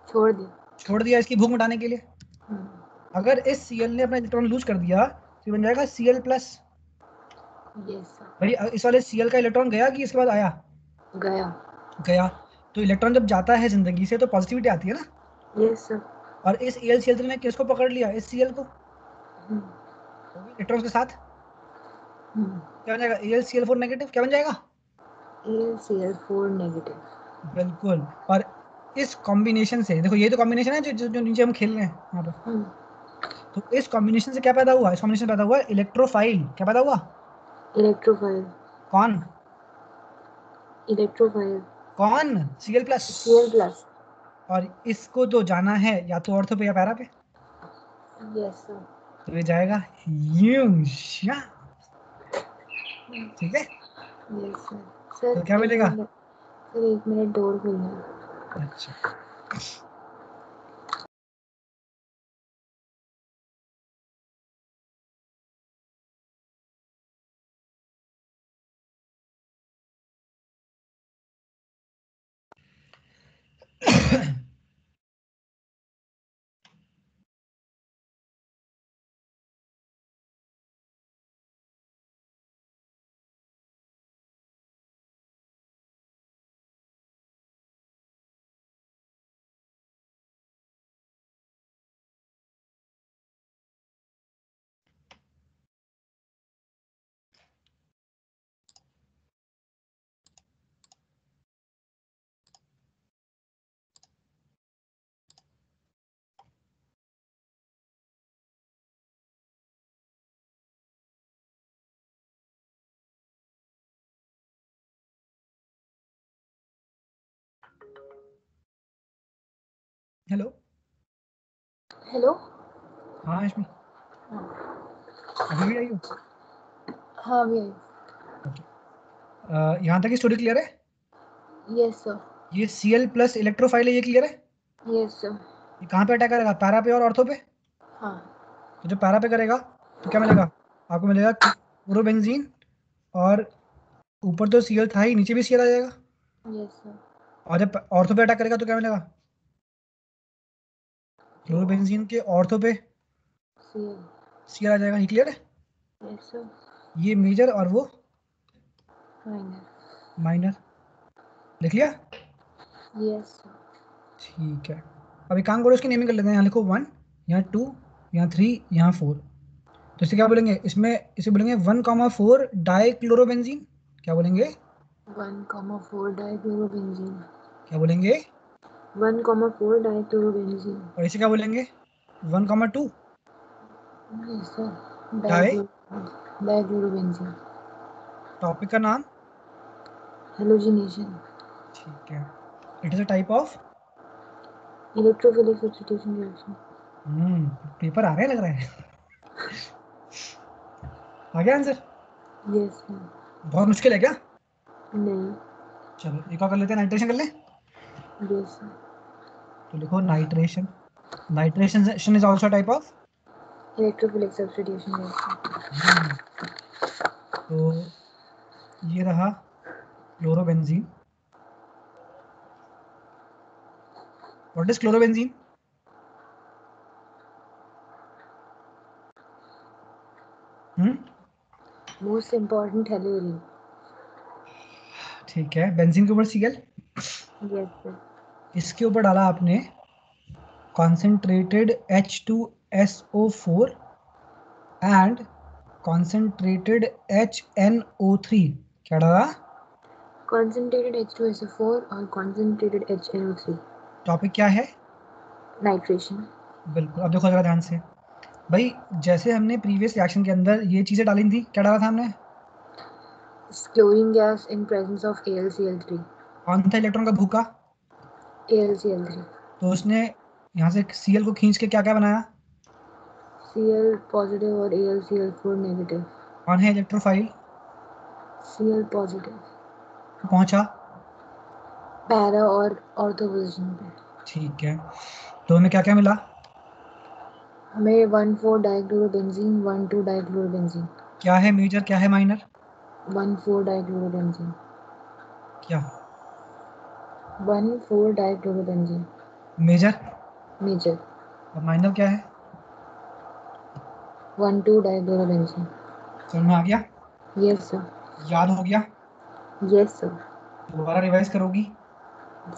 छोड़ दिया। छोड़ दिया इसकी भूख मिटाने के लिए। हम्म, अगर इस Cl ने अपना इलेक्ट्रॉन लूज कर दिया तो ये बन जाएगा Cl प्लस। Yes sir. भाई इस वाले Cl का इलेक्ट्रॉन गया कि इसके बाद आया? गया। गया। तो इलेक्ट्रॉन जब जाता है जिंदगी से तो पॉजिटिविटी आती है ना। Yes sir. और इस AlCl3 ने किसको पकड़ लिया? इस Cl को, हम्म, वो भी इलेक्ट्रॉन्स के साथ। हम्म, क्या बन जाएगा? AlCl4 negative. क्या बन जाएगा? AlCl4 negative. बिल्कुल। और इस कॉम्बिनेशन से देखो, ये तो कॉम्बिनेशन है जो नीचे हम खेल रहे हैं यहाँ पे। हम्म, तो इस कॉम्बिनेशन से क्या पैदा हुआ? इस कॉम्बिनेशन पैदा हुआ इलेक्ट्रोफाइल। क्या पैदा हुआ? इलेक्ट्रोफाइल। कौन? इलेक्ट्रोफाइल। कौन? Cl plus. Cl plus. और इसको तो जाना है या तो ऑर्थो पे या पैरा पे। Yes sir. तो ये जाएगा यूं शा। ठीक है। Yes sir. सर तो क्या एक मिलेगा? मिनट। सर 1 मिनट डोर खोलना है। अच्छा। हेलो। हेलो। हाँ अश्मी, हाँ। अभी भी आई हो? हाँ भी आई। ओके। यहाँ तक की स्टोरी क्लियर है? Yes sir. ये Cl प्लस इलेक्ट्रोफाइल है, ये क्लियर है? Yes sir. ये कहाँ पे अटैक करेगा? पैरा पे और ऑर्थो पे? हाँ। तो जब पैरा पे करेगा तो क्या मिलेगा? आपको मिलेगा क्लोरोबेंजीन। और ऊपर तो Cl था ही, नीचे भी Cl आ जाएगा। Yes sir. और जब ऑर्थो पे अटैक करेगा तो क्या मिलेगा? तो क्लोरोबेंजीन के ऑर्थो पे Cl। Cl आ जाएगा। ये क्लियर है? Yes sir. ये मेजर और वो माइनस। माइनर। लिख लिया? Yes sir. ठीक है। अब एक काम करो, इसकी नेमिंग कर लेते हैं। यहाँ लिखो 1, यहाँ 2, यहाँ 3, यहाँ 4। तो इसे क्या बोलेंगे? इसमें इसे बोलेंगे 1,4 डाइक्लोरोबेंजीन। क्या बोलेंगे? 1,4 डाइक्लोरोबेंजीन। क्या बोलेंगे? 1,4 डाइक्लोरोबेंजीन। और इसे क्या बोलेंगे? 1,2 yes sir. Di. Dichlorobenzene. Topic का नाम? हेलोजिनेशन। ठीक है। It is a type of. Electrophilic substitution reaction. Paper आ रहे हैं लग रहा है। आ गया आंसर? Yes sir. बहुत मुश्किल है क्या? नहीं। चलो एक और कर लेते हैं, नाइट्रेशन कर ले। Yes sir. तो लिखो nitration. Nitration is also type of. Electrophilic substitution reaction. Hmm तो ये रहा chlorobenzene. What is chlorobenzene? Hmm most important halogen. ठीक है। बेंजीन के ऊपर Cl, यस सर। इसके ऊपर डाला आपने concentrated H2SO4 and concentrated HNO3। क्या डाला? Concentrated H2SO4 और concentrated HNO3। टॉपिक क्या है? नाइट्रेशन। बिल्कुल। अब देखो जरा ध्यान से। भाई जैसे हमने प्रीवियस रिएक्शन के अंदर ये चीजें डाली थी, क्या डाला था हमने? Chlorine gas in presence of AlCl3। कौन था इलेक्ट्रॉन का भूखा? AlCl3। तो उसने यहाँ से Cl को खींच के क्या क्या बनाया? Cl पॉजिटिव और AlCl4 नेगेटिव। कौन है इलेक्ट्रोफाइल? Cl positive. पहुंचा। पैरा और ऑर्थो पोजीशन पे। ठीक है। तो हमें क्या क्या मिला? हमें 1,4 डाइक्लोरोबेंजीन 1,2 डाइक्लोरोबेंजीन। क्या है मेजर, क्या है माइनर? 1,4 डाइक्लोरोबेंजीन। क्या 1,4 डाइक्लोरोबेंजीन मेजर? मेजर। और माइनर क्या है? 1,2 डाइक्लोरोबेंजीन। समझ में आ गया? Yes sir. याद हो गया? Yes sir. दोबारा रिवाइज करोगी?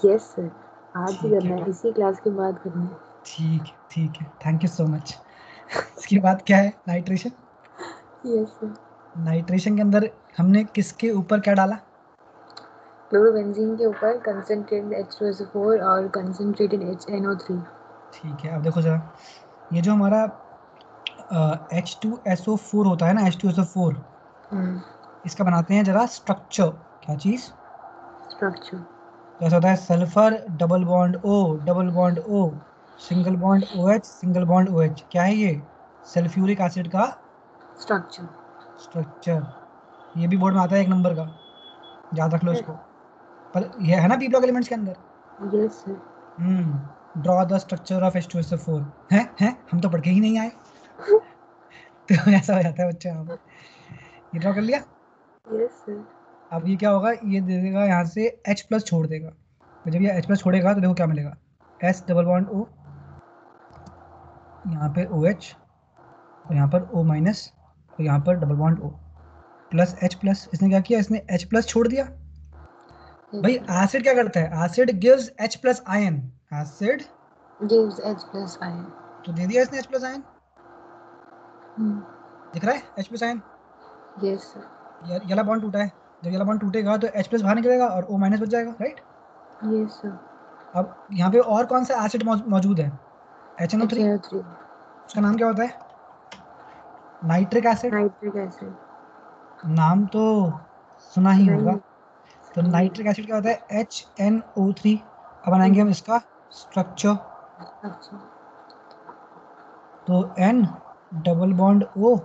Yes sir. आज ही ठीक है, करना है, इसी क्लास के बाद करना है। ठीक है, ठीक है, थैंक यू सो मच। इसके बाद क्या है? नाइट्रेशन। Yes sir. नाइट्रेशन के अंदर हमने किसके ऊपर क्या डाला? क्लोरोबेंजीन के ऊपर कंसंट्रेटेड H2SO4 और कंसंट्रेटेड HNO3। ठीक है, अब देखो जरा, ये जो हमारा H2SO4 होता है ना, H2SO4, इसका बनाते हैं जरा स्ट्रक्चर। क्या चीज? स्ट्रक्चर। जैसा होता है sulphur double bond O, double bond O, single bond OH, single bond OH। क्या है ये? सल्फ्यूरिक एसिड का स्ट्रक्चर। स्ट्रक्चर। ये भी बोर्ड में आता है 1 नंबर का, याद रख लो इसको। पर ये है ना पी ब्लॉक एलिमेंट्स के अंदर। Yes sir. Draw the structure of H2SO4। है हम तो पढ़ के ही नहीं आए। तो ऐसा हो जाता है बच्चे यहाँ पे। ये ड्रॉ कर लिया। Yes sir. अब ये क्या होगा, ये दे देगा यहाँ से H प्लस छोड़ देगा। तो जब ये H प्लस छोड़ेगा तो देखो क्या मिलेगा, S डबल बॉन्ड O, यहाँ पे OH, और यहाँ पर O माइनस, और यहाँ पर double bond O plus H plus. इसने क्या किया, इसने H प्लस छोड़ दिया। भाई एसिड क्या करता है? Acid gives H plus ion. Acid gives H plus ion. तो दे दिया इसने H प्लस आयन। दिख रहा है H plus ion? Yes sir. येला बॉन्ड टूटा है, जब येला बॉन्ड टूटेगा तो H प्लस बाहर निकलेगा और O माइनस बच जाएगा, राइट? Yes sir. अब यहाँ पे और कौन सा एसिड मौजूद है? HNO3। HNO3। उसका नाम क्या होता है? Nitric acid. Nitric acid. नाम तो सुना ही होगा। नहीं। तो नाइट्रिक एसिड क्या होता है? HNO3। अब बनाएंगे हम इसका स्ट्रक्चर। अच्छा। तो N double bond O,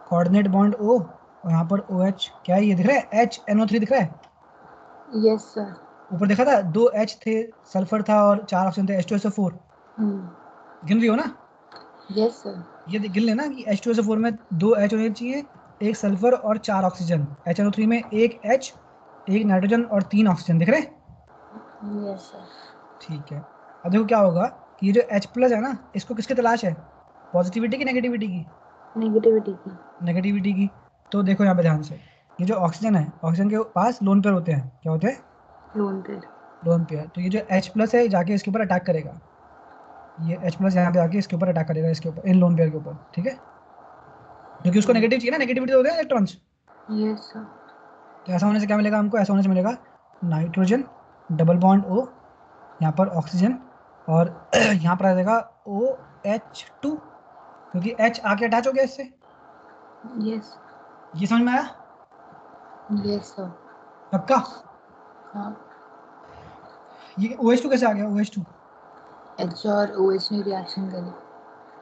coordinate bond O, और यहाँ पर OH। क्या है ये दिख रहा है? HNO3 दिख रहा है? Yes sir. ऊपर देखा था 2 H थे, सल्फर था और 4 ऑक्सीजन थे, H2SO4। गिन रही हो ना? Yes sir. ये गिन लेना कि H2SO4 में 2 H होने चाहिए, एक सल्फर और 4 ऑक्सीजन। HNO3 में एक H, एक नाइट्रोजन और 3 ऑक्सीजन। दिख रहे हैं? Yes sir. ठीक है। अब देखो क्या होगा कि ये जो H प्लस है ना, इसको किसकी तलाश है? पॉजिटिविटी की नेगेटिविटी की? नेगेटिविटी की। नेगेटिविटी की। तो देखो यहाँ पे ध्यान से, ये जो ऑक्सीजन है, ऑक्सीजन के पास लोन पेयर होते हैं। क्या होते हैं? Lone pair. Lone pair. तो ये जो H प्लस है ये जाके इसके ऊपर अटैक करेगा। ये H प्लस यहाँ पे आके इसके ऊपर अटैक करेगा, इसके ऊपर, इन लोन पेयर के ऊपर। ठीक है, क्योंकि उसको नेगेटिव चाहिए ना, नेगेटिविटी तो होते हैं इलेक्ट्रॉन्स। Yes sir. तो ऐसा होने से क्या मिलेगा हमको? ऐसा होने से मिलेगा नाइट्रोजन डबल बॉन्ड O, यहाँ पर ऑक्सीजन, और यहाँ पर आ जाएगा OH2, क्योंकि H आके अटैच हो गया इससे। यस। ये समझ में आया? Yes sir. पक्का? हाँ। ये OH2 कैसे आ गया? OH2, H और OH ने रिएक्शन करी।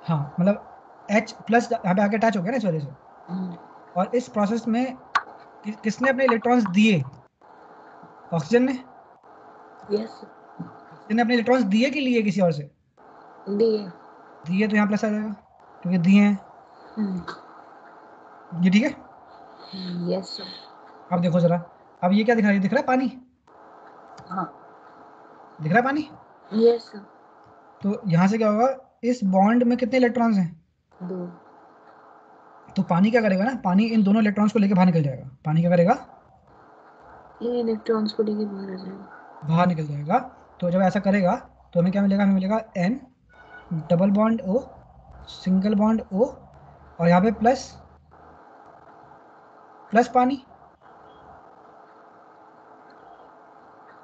हाँ मतलब H प्लस यहाँ पे आके अटैच हो गया ना इस वजह से। और इस प्रोसेस में किसने अपने इलेक्ट्रॉन्स दिए? ऑक्सीजन ने। यस। ऑक्सीजन ने अपने इलेक्ट्रॉन्स दिए कि लिए किसी और से? दिए। दिए, तो यहाँ प्लस आ जाएगा क्योंकि दिए हैं। ये ठीक है। Yes sir. अब देखो जरा, अब ये क्या दिख रहा है? ये दिख रहा है पानी? हाँ। दिख रहा है पानी? Yes sir. तो यहाँ से क्या होगा, इस बॉन्ड में कितने इलेक्ट्रॉन्स हैं? 2। तो पानी क्या करेगा ना, पानी इन दोनों इलेक्ट्रॉन्स को लेकर बाहर निकल जाएगा। पानी क्या करेगा? ये इलेक्ट्रॉन्स को लेके बाहर आ जाएगा। बाहर निकल जाएगा। तो जब ऐसा करेगा तो हमें क्या मिलेगा? हमें मिलेगा N double bond O, single bond O, और यहाँ पे प्लस, प्लस पानी।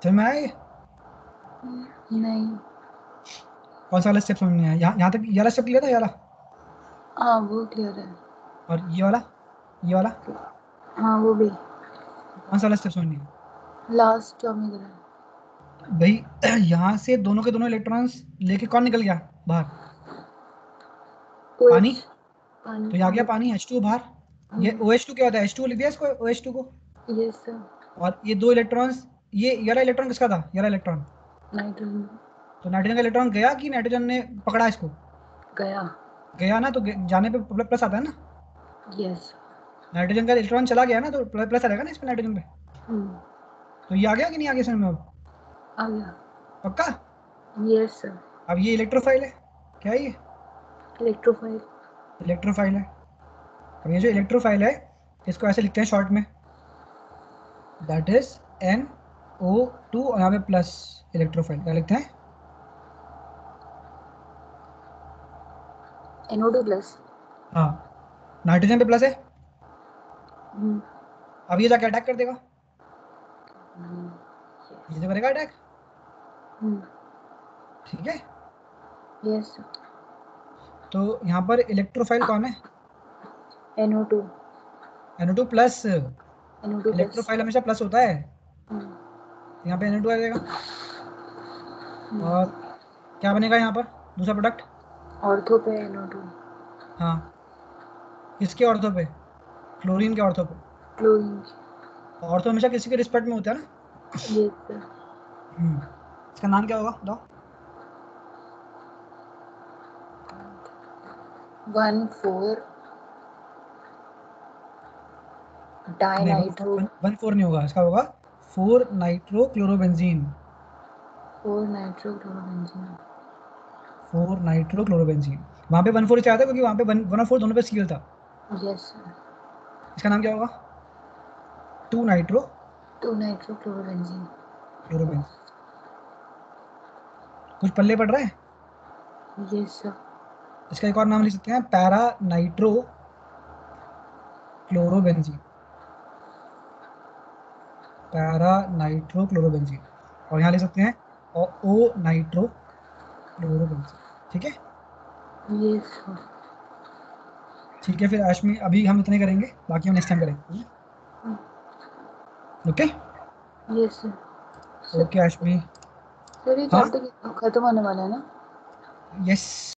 समझ में आया ये? नहीं। कौन सा वाला स्टेप समझ में आया? यहाँ तक ये वाला स्टेप क्लियर था, ये वाला? हाँ वो क्लियर है। और ये वाला, ये वाला? हाँ वो भी। कौन सा वाला स्टेप समझ नहीं आया? लास्ट जो हमने करा। भाई यहाँ से दोनों के दोनों इलेक्ट्रॉन्स लेके कौन निकल गया बाहर? पानी। OH। पानी। तो ये आ गया पानी, H2 बाहर। ये OH2 क्या होता है? H2 लिख दिया इसको, OH2 को। Yes sir. और ये 2 इलेक्ट्रॉन्स, ये वाला इलेक्ट्रॉन किसका था? ये वाला इलेक्ट्रॉन नाइट्रोजन। तो नाइट्रोजन का इलेक्ट्रॉन गया कि नाइट्रोजन ने पकड़ा इसको? गया। गया ना, तो जाने पे प्लस आता है ना। यस। नाइट्रोजन का इलेक्ट्रॉन चला गया ना, तो प्लस आएगा ना इस पे नाइट्रोजन पे। तो ये आ गया कि नहीं आ गया समझ में अब? आ गया। पक्का? Yes sir. अब ये इलेक्ट्रोफाइल है, क्या है ये? इलेक्ट्रोफाइल। इलेक्ट्रोफाइल है। अब ये जो इलेक्ट्रोफाइल है, इसको ऐसे लिखते हैं शॉर्ट में, दैट इज NO2 और यहाँ पे प्लस। इलेक्ट्रोफाइल क्या लिखते हैं? NO2 plus. हाँ, नाइट्रोजन पे प्लस है। अब ये जाके अटैक कर देगा, ये जो करेगा अटैक। ठीक है। Yes sir. तो यहाँ पर इलेक्ट्रोफाइल कौन है? NO2। NO2 plus. NO2 plus. Electrophile हमेशा प्लस होता है, यहाँ पे NO2 आ जाएगा। और क्या बनेगा यहाँ पर दूसरा प्रोडक्ट? ऑर्थो पे NO2। हाँ, किसके ऑर्थो पे? क्लोरीन के ऑर्थो पे। क्लोरीन। ऑर्थो हमेशा किसी के रिस्पेक्ट में होता है ना। Yes sir. इसका नाम क्या होगा बताओ? 1,4 नहीं, डाइनाइट्रो। 1,4 नहीं होगा, इसका होगा 4 nitro chlorobenzene. 4 nitro chlorobenzene. 4 nitro chlorobenzene. वहां पे 1,4 इसलिए आता है क्योंकि वहां पे 1 और 4 दोनों पे सील था। Yes sir. इसका नाम क्या होगा? 2 नाइट्रो 2 नाइट्रो क्लोरोबेंजीन। क्लोरोबेंजीन। कुछ पल्ले पड़ रहा है? Yes sir. इसका एक और नाम लिख सकते हैं, para nitro chlorobenzene. Para nitro chlorobenzene. और यहाँ लिख सकते हैं O नाइट्रो क्लोरोबेंजीन। ठीक है। Yes sir. ठीक है, फिर आशमी अभी हम इतने करेंगे, बाकी हम नेक्स्ट टाइम करेंगे। Okay. Yes sir. Okay Ashmi. Sir ये हाँ। चैप्टर खत्म होने वाला है ना? यस।